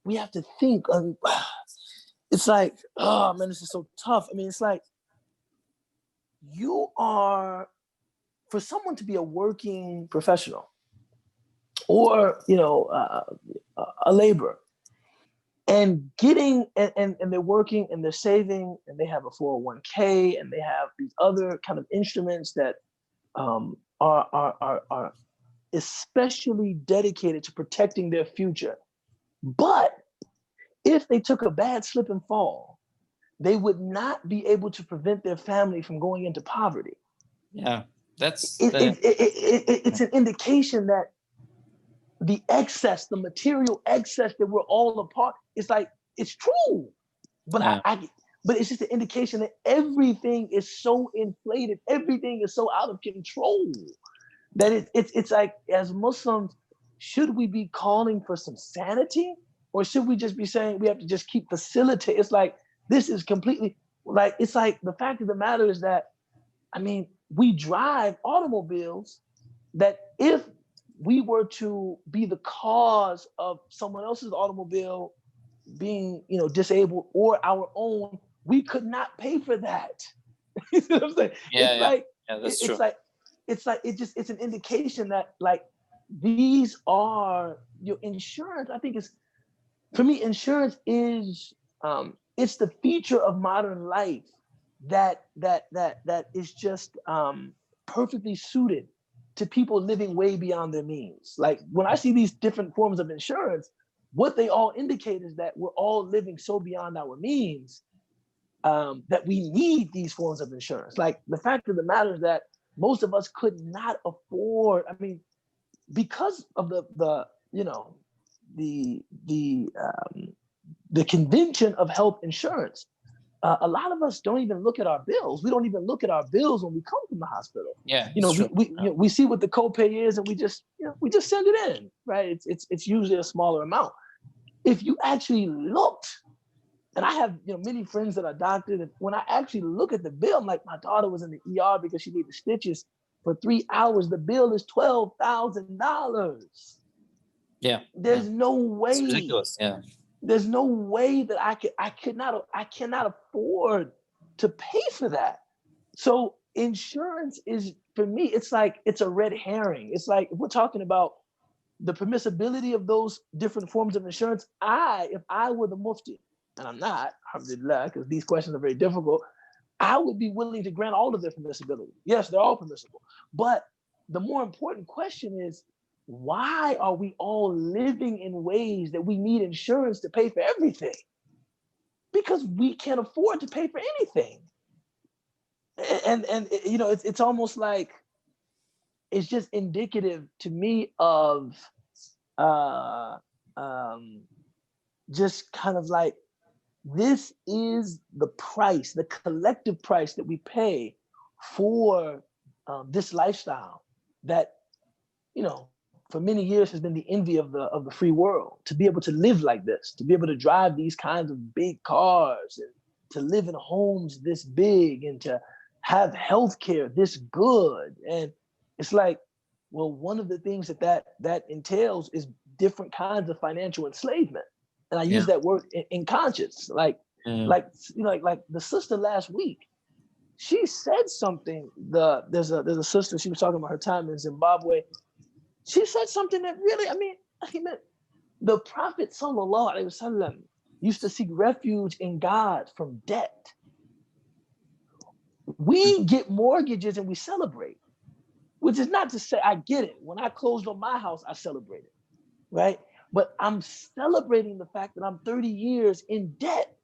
we have to think. It's like, oh man, this is so tough. It's like, for someone to be a working professional or, a laborer, and they're working and they're saving and they have a 401k and they have these other kind of instruments that are especially dedicated to protecting their future. But if they took a bad slip and fall, they would not be able to prevent their family from going into poverty. Yeah, it's an indication that the material excess that we're all a part, it's like, it's true. But but it's just an indication that everything is so inflated, everything is so out of control that it's like, as Muslims, should we be calling for some sanity, or should we just be saying we have to just keep facilitating? It's like, this is completely, like, it's like, the fact of the matter is that, we drive automobiles that if we were to be the cause of someone else's automobile being, disabled, or our own, we could not pay for that. You see what I'm saying? That's true. It's an indication that, like, these are your insurance. I think for me, insurance is it's the feature of modern life that is just perfectly suited to people living way beyond their means. Like, when I see these different forms of insurance, what they all indicate is that we're all living so beyond our means that we need these forms of insurance. Like, the fact of the matter is that most of us could not afford, because of the convention of health insurance. A lot of us don't even look at our bills. We don't even look at our bills when we come from the hospital. Yeah, we see what the copay is, and we just send it in, right? It's usually a smaller amount. If you actually looked, and I have many friends that are doctors, and when I actually look at the bill, I'm like, my daughter was in the ER because she needed stitches for 3 hours. The bill is $12,000. Yeah, there's no way. It's ridiculous. Yeah. There's no way that I cannot afford to pay for that. So insurance is, for me, it's like, it's a red herring. It's like, if we're talking about the permissibility of those different forms of insurance, if I were the mufti, and I'm not, alhamdulillah, because these questions are very difficult, I would be willing to grant all of their permissibility. Yes, they're all permissible. But the more important question is, why are we all living in ways that we need insurance to pay for everything? Because we can't afford to pay for anything. And it's almost like, it's just indicative to me of just kind of like, this is the price, the collective price that we pay for this lifestyle that, for many years has been the envy of the free world. To be able to live like this, to be able to drive these kinds of big cars, and to live in homes this big, and to have healthcare this good. And it's like, well, one of the things that entails is different kinds of financial enslavement. And I use that word in conscience. Like the sister last week, she said something. There's a sister, she was talking about her time in Zimbabwe. She said something that really, the Prophet sallallahu alaihi wasallam used to seek refuge in God from debt. We get mortgages and we celebrate, which is not to say, I get it. When I closed on my house, I celebrated, right? But I'm celebrating the fact that I'm 30 years in debt.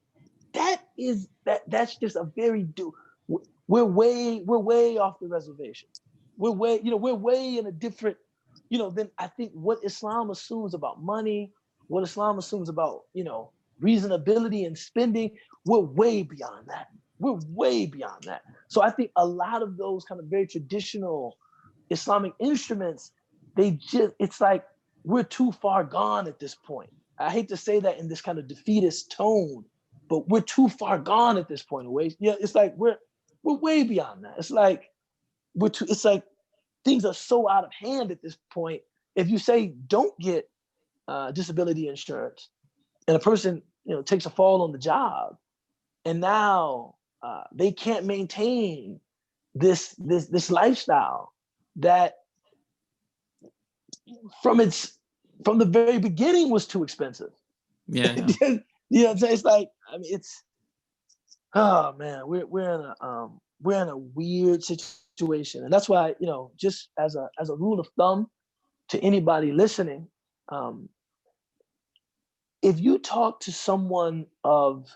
That's just a very we're way off the reservation. we're way in a different, than I think what Islam assumes about money, what Islam assumes about, reasonability and spending. We're way beyond that. We're way beyond that. So I think a lot of those kind of very traditional Islamic instruments, it's like we're too far gone at this point. I hate to say that in this kind of defeatist tone, but we're too far gone at this point. It's like we're way beyond that. It's like it's like things are so out of hand at this point. If you say don't get disability insurance, and a person takes a fall on the job, and now they can't maintain this lifestyle that from the very beginning was too expensive. Yeah. You know what I'm saying? It's like, I mean, oh man, we're in a weird situation. And that's why, just as a rule of thumb to anybody listening, if you talk to someone of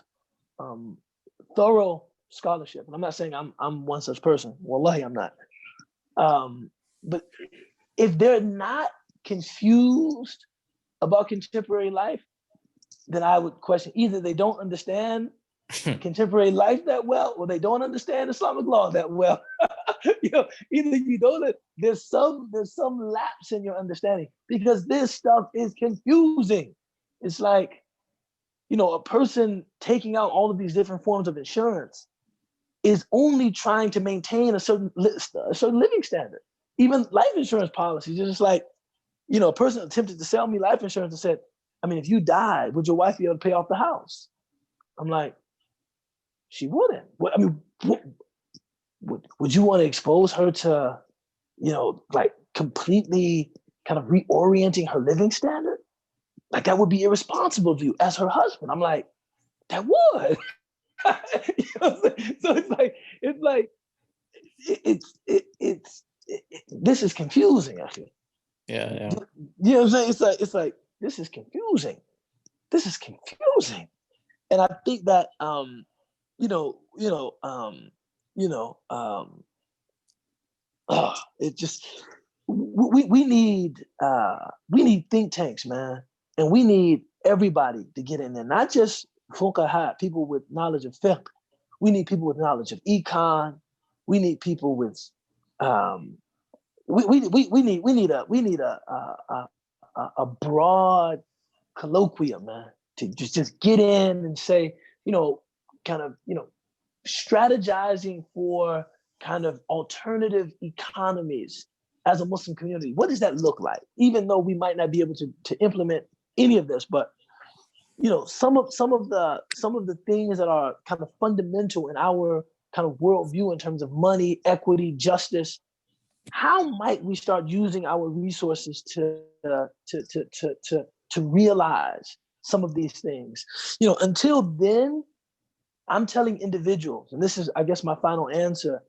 thorough scholarship, and I'm not saying I'm one such person, wallahi I'm not, but if they're not confused about contemporary life, then I would question either they don't understand contemporary life that well, or they don't understand Islamic law that well. Either you don't. There's some lapse in your understanding, because this stuff is confusing. It's like, a person taking out all of these different forms of insurance is only trying to maintain a certain living standard. Even life insurance policies, it's just like, a person attempted to sell me life insurance and said, I mean, if you died, would your wife be able to pay off the house? I'm like, she wouldn't. Would you want to expose her to, like completely kind of reorienting her living standard? Like that would be irresponsible of you as her husband. I'm like, that would. So this is confusing, I think. Yeah. You know what I'm saying? It's like this is confusing. This is confusing. And I think that it just we need think tanks, man, and we need everybody to get in there, not just fuqaha, people with knowledge of fiqh. We need people with knowledge of econ. We need people with we need a broad colloquium, man, to just get in and say, kind of, strategizing for kind of alternative economies as a Muslim community. What does that look like? Even though we might not be able to implement any of this, but some of the things that are kind of fundamental in our kind of worldview in terms of money, equity, justice. How might we start using our resources to realize some of these things? Until then, I'm telling individuals, and this is, I guess, my final answer.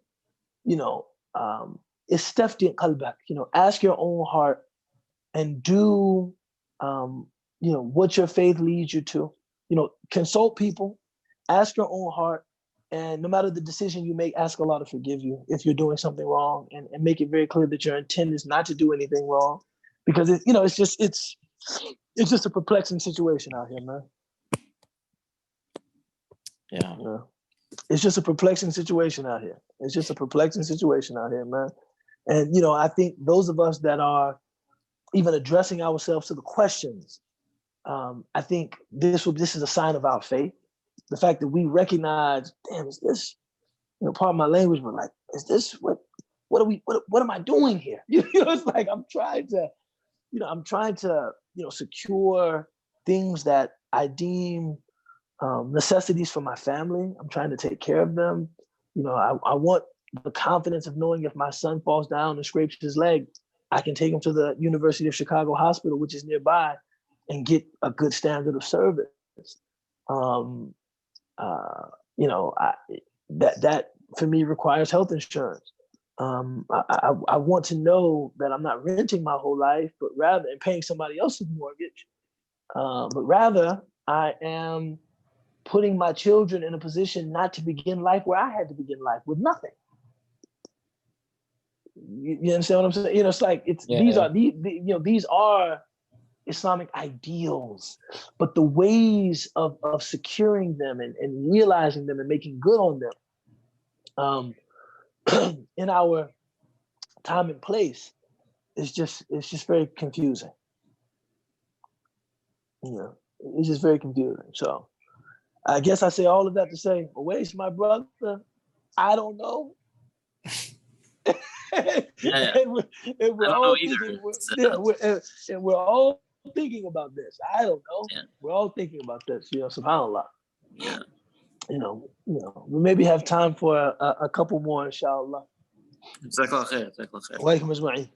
Istafti qalbak. Ask your own heart and do, what your faith leads you to. Consult people, ask your own heart, and no matter the decision you make, ask Allah to forgive you if you're doing something wrong, and make it very clear that your intent is not to do anything wrong, because it's just a perplexing situation out here, man. Yeah. It's just a perplexing situation out here. It's just a perplexing situation out here, man. And I think those of us that are even addressing ourselves to the questions, I think this is a sign of our faith. The fact that we recognize, damn, is this, part of my language, but like, is this what am I doing here? It's like I'm trying to, secure things that I deem necessities for my family. I'm trying to take care of them. I want the confidence of knowing if my son falls down and scrapes his leg, I can take him to the University of Chicago Hospital, which is nearby, and get a good standard of service. That for me requires health insurance. I want to know that I'm not renting my whole life, but rather and paying somebody else's mortgage, but rather I am putting my children in a position not to begin life where I had to begin life with nothing. You understand what I'm saying? You know, it's like these are Islamic ideals, but the ways of securing them and realizing them and making good on them in our time and place it's just very confusing. You know, it's just very confusing. So I guess I say all of that to say, Uwais, my brother, I don't know. and we're all thinking, we're all thinking about this. I don't know. Yeah. We're all thinking about this. You know, subhanAllah. Yeah. You know, we maybe have time for a couple more, inshallah. Jazakallah khair. Walaikum assalam.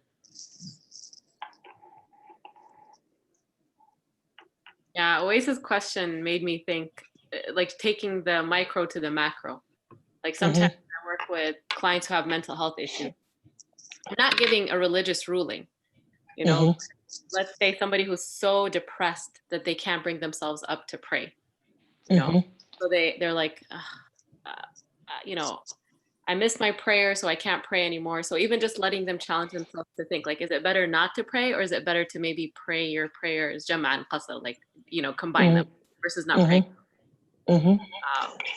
Yeah, Oasis' question made me think, like taking the micro to the macro. Like sometimes I work with clients who have mental health issues. I'm not giving a religious ruling, you know. Let's say somebody who's so depressed that they can't bring themselves up to pray, you know. So they're like, you know, I missed my prayer, so I can't pray anymore. So even just letting them challenge themselves to think, like, is it better not to pray, or is it better to maybe pray your prayers, jama'an qasr, like, you know, combine them versus not praying. And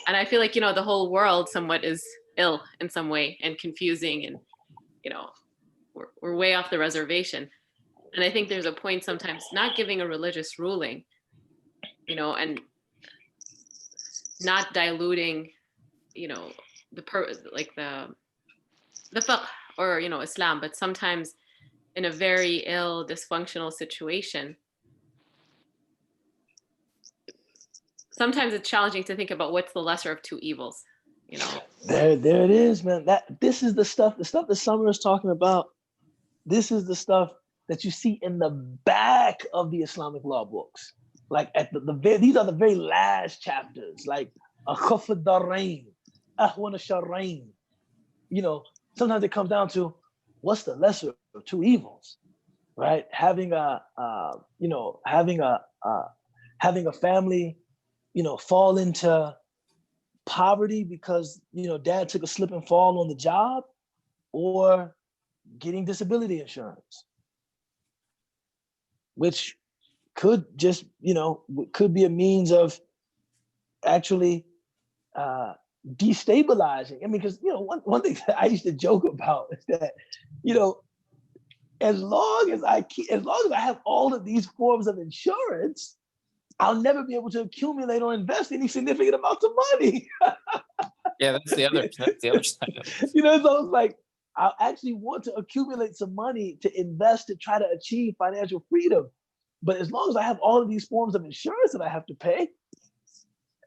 I feel like, you know, the whole world somewhat is ill in some way and confusing, and, you know, we're way off the reservation. And I think there's a point sometimes not giving a religious ruling, you know, and not diluting, you know, the fiqh or, you know, Islam, but sometimes in a very ill, dysfunctional situation, sometimes it's challenging to think about what's the lesser of two evils, you know. There it is, man. This is the stuff that Summer is talking about. This is the stuff that you see in the back of the Islamic law books. Like at these are the very last chapters, like akhaf ad-darain, ahwan ash-sharrain. You know, sometimes it comes down to what's the lesser of two evils, right? Having a family, you know, fall into poverty because, you know, dad took a slip and fall on the job, or getting disability insurance, which could just, you know, could be a means of actually destabilizing. I mean, because, you know, one thing that I used to joke about is that, you know, as long as I have all of these forms of insurance, I'll never be able to accumulate or invest any significant amounts of money. Yeah, that's the other side of it. You know, it's almost like I actually want to accumulate some money to invest to try to achieve financial freedom. But as long as I have all of these forms of insurance that I have to pay,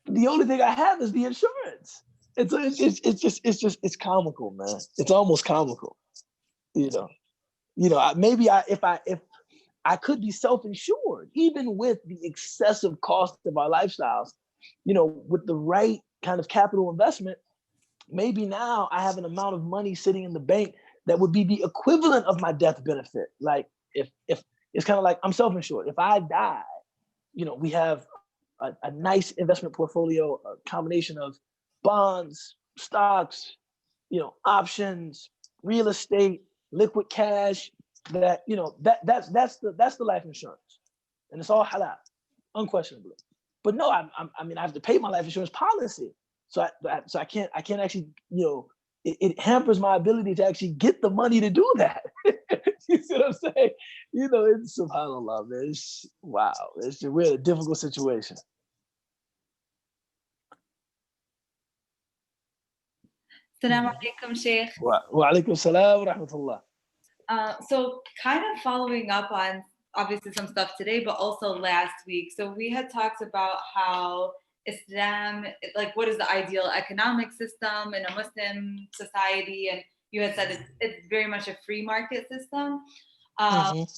the only thing I have is the insurance. It's comical, man. It's almost comical. You know, if I could be self-insured, even with the excessive cost of our lifestyles, you know, with the right kind of capital investment, maybe now I have an amount of money sitting in the bank that would be the equivalent of my death benefit. Like if it's kind of like I'm self-insured. If I die, you know, we have a nice investment portfolio, a combination of bonds, stocks, you know, options, real estate, liquid cash. That, you know, that's the life insurance, and it's all halal, unquestionably. But no, I mean, I have to pay my life insurance policy, so I can't actually, you know, it hampers my ability to actually get the money to do that. You see what I'm saying? You know, it's subhanAllah, man. Wow, we're in a difficult situation. Assalamu alaikum, Sheikh. Wa alaikum salam wa rahmatullah. So kind of following up on obviously some stuff today, but also last week. So we had talked about how Islam, like what is the ideal economic system in a Muslim society? And you had said it's very much a free market system. And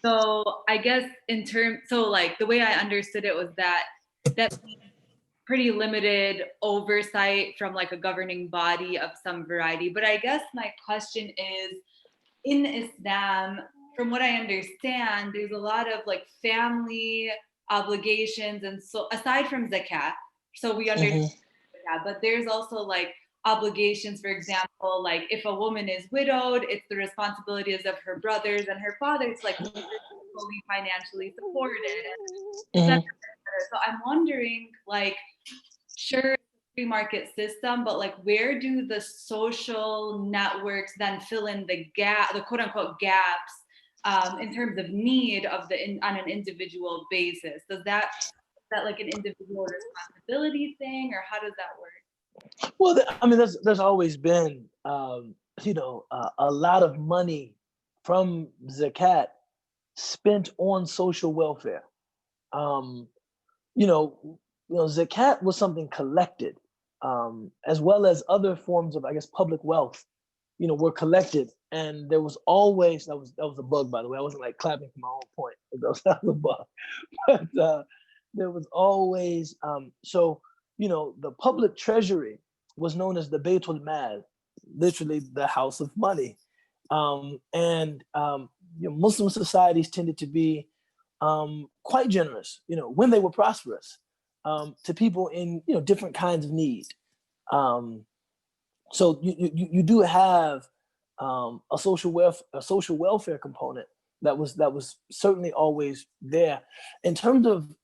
so I guess so like the way I understood it was that pretty limited oversight from like a governing body of some variety. But I guess my question is, in Islam, from what I understand, there's a lot of like family obligations, and so aside from zakat, so we understand zakat, but there's also like obligations, for example, like if a woman is widowed, it's the responsibilities of her brothers and her father to like fully financially supported, et cetera, et cetera. So I'm wondering, like, sure, free market system, but like where do the social networks then fill in the gap, the quote unquote gaps, in terms of need of on an individual basis? Is that like an individual responsibility thing, or how does that work? Well, I mean, there's always been, a lot of money from zakat spent on social welfare. Zakat was something collected, as well as other forms of, I guess, public wealth, were collected. And there was always, that was a bug, by the way. I wasn't like clapping for my own point. That was a bug. But there was always, the public treasury was known as the Baytul Mal, literally the house of money. Muslim societies tended to be quite generous, when they were prosperous, to people in different kinds of need. So you do have a social welfare component that was certainly always there. In terms of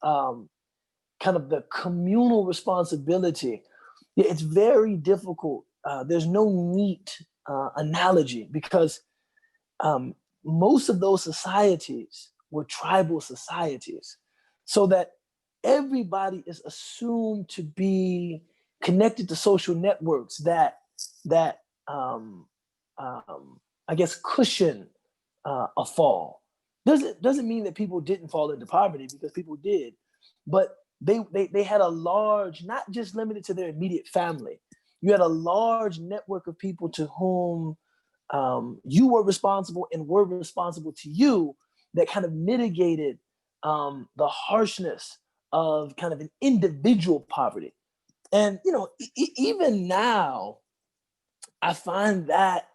kind of the communal responsibility, it's very difficult. There's no neat analogy, because most of those societies were tribal societies, so that everybody is assumed to be connected to social networks that I guess cushion a fall. Doesn't mean that people didn't fall into poverty, because people did, but they had a large, not just limited to their immediate family. You had a large network of people to whom you were responsible and were responsible to you, that kind of mitigated the harshness of kind of an individual poverty. And even now, I find that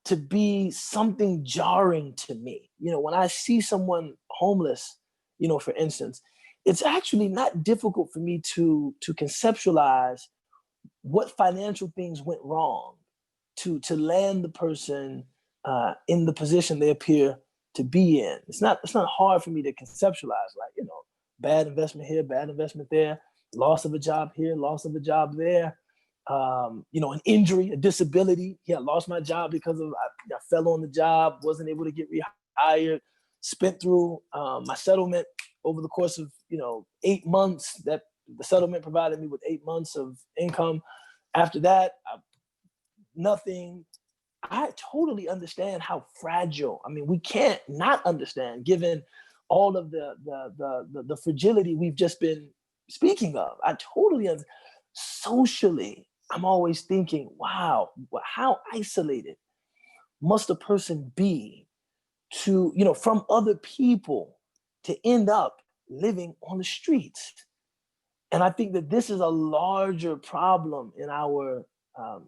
to be something jarring to me. When I see someone homeless, for instance, it's actually not difficult for me to conceptualize what financial things went wrong to land the person in the position they appear to be in. It's not hard for me to conceptualize, like, bad investment here, bad investment there, loss of a job here, loss of a job there, an injury, a disability. Yeah, I lost my job because of I fell on the job, wasn't able to get rehired, spent through my settlement over the course of 8 months. That the settlement provided me with 8 months of income. After that, nothing. I totally understand how fragile. I mean, we can't not understand, given all of the fragility we've just been speaking of. I totally understand. Socially, I'm always thinking, wow, how isolated must a person be to, from other people, to end up living on the streets? And I think that this is a larger problem in our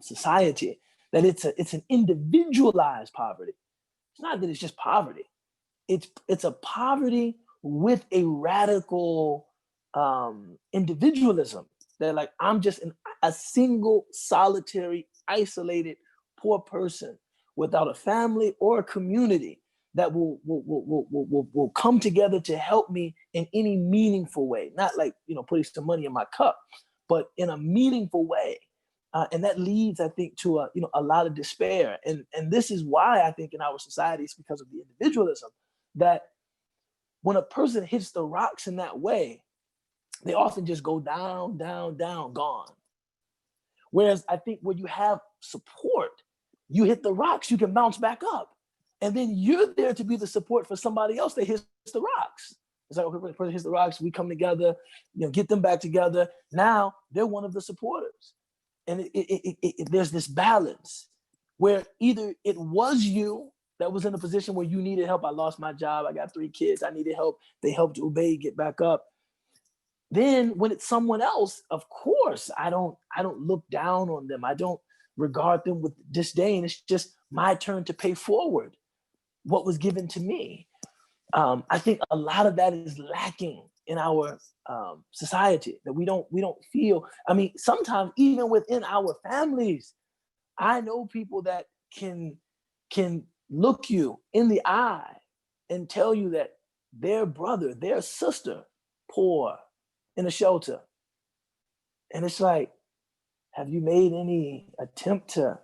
society, that it's an individualized poverty. It's not that it's just poverty. It's a poverty with a radical individualism. That, like, I'm just a single, solitary, isolated, poor person without a family or a community that will come together to help me in any meaningful way. Not like, putting some money in my cup, but in a meaningful way. And that leads, I think, to a lot of despair. And this is why I think in our societies, because of the individualism, that when a person hits the rocks in that way, they often just go down, down, down, gone. Whereas I think when you have support, you hit the rocks, you can bounce back up. And then you're there to be the support for somebody else that hits the rocks. It's like, okay, when the person hits the rocks, we come together, get them back together. Now they're one of the supporters. And there's this balance where either it was you that was in a position where you needed help. I lost my job. I got 3 kids. I needed help. They helped Ubay get back up. Then when it's someone else, of course, I don't look down on them. I don't regard them with disdain. It's just my turn to pay forward what was given to me. I think a lot of that is lacking in our society, that we don't feel. I mean, sometimes even within our families, I know people that can look you in the eye and tell you that their brother, their sister, poor in a shelter. And it's like, have you made any attempt to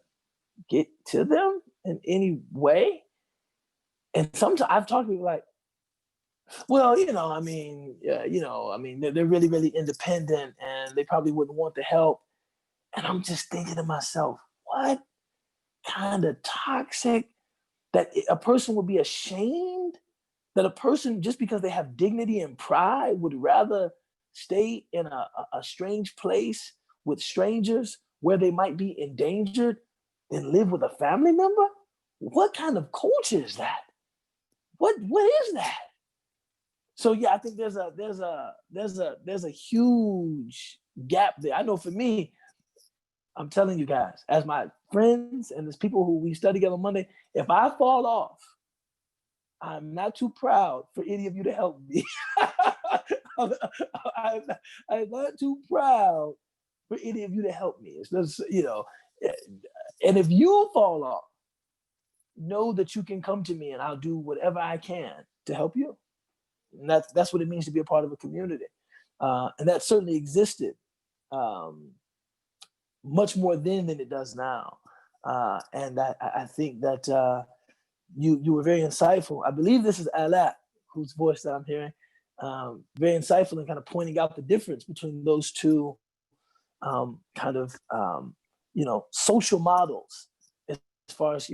get to them in any way? And sometimes I've talked to people like, well, I mean, they're really, really independent and they probably wouldn't want the help. And I'm just thinking to myself, what kind of toxic, that a person would be ashamed, that a person, just because they have dignity and pride, would rather stay in a strange place with strangers where they might be endangered than live with a family member? What kind of culture is that? What is that? So yeah, I think there's a huge gap there. I know for me, I'm telling you guys, as my friends and as people who we study together on Monday, if I fall off, I'm not too proud for any of you to help me. I'm not too proud for any of you to help me. It's just, and if you fall off, know that you can come to me and I'll do whatever I can to help you. And that's what it means to be a part of a community. And that certainly existed much more then than it does now. And I think that you were very insightful. I believe this is Alat, whose voice that I'm hearing, very insightful in kind of pointing out the difference between those two social models as far as,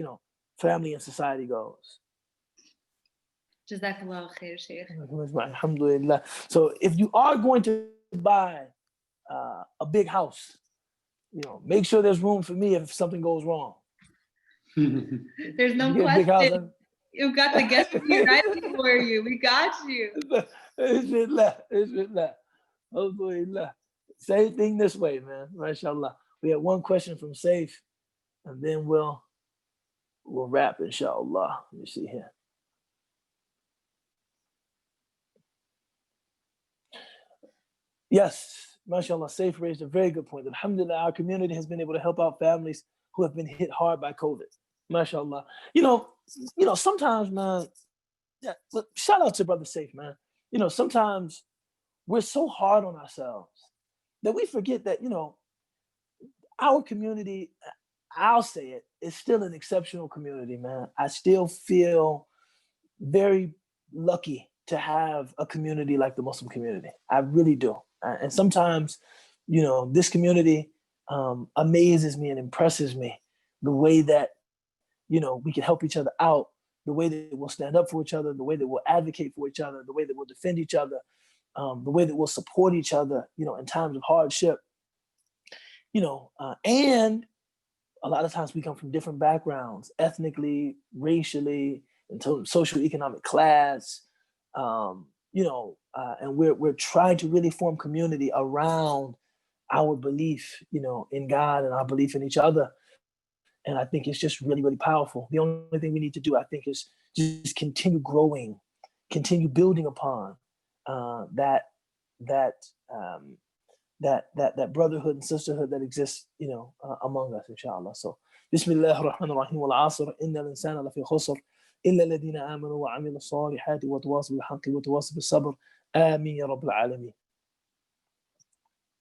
family and society goes. Jazakallah khair, Sheikh. Alhamdulillah. So if you are going to buy a big house, make sure there's room for me if something goes wrong. There's no question. You've got the guest ready for you. We got you. Same thing this way, man. MashaAllah. We have one question from Saif, and then we'll wrap, inshallah. Let me see here. Yes, mashallah, Saif raised a very good point. Alhamdulillah, our community has been able to help out families who have been hit hard by COVID. Mashallah. Sometimes, man, look, shout out to Brother Saif, man. Sometimes we're so hard on ourselves that we forget that, our community, I'll say it, is still an exceptional community, man. I still feel very lucky to have a community like the Muslim community. I really do. And sometimes, this community amazes me and impresses me, the way that, we can help each other out, the way that we'll stand up for each other, the way that we'll advocate for each other, the way that we'll defend each other, the way that we'll support each other, in times of hardship, and a lot of times we come from different backgrounds, ethnically, racially, in terms of social economic class, and we're trying to really form community around our belief, in God and our belief in each other. And I think it's just really, really powerful. The only thing we need to do, I think, is just continue growing, continue building upon that brotherhood and sisterhood that exists, among us, inshallah. So, Bismillah ar-Rahman ar-Rahim, wal asr, inna al-insana lafi khusr, illa alladhina amanu wa amilu salihati wa tawasaw bil haqqi wa tawasaw bis sabr. Ameen ya Rabbil Alameen.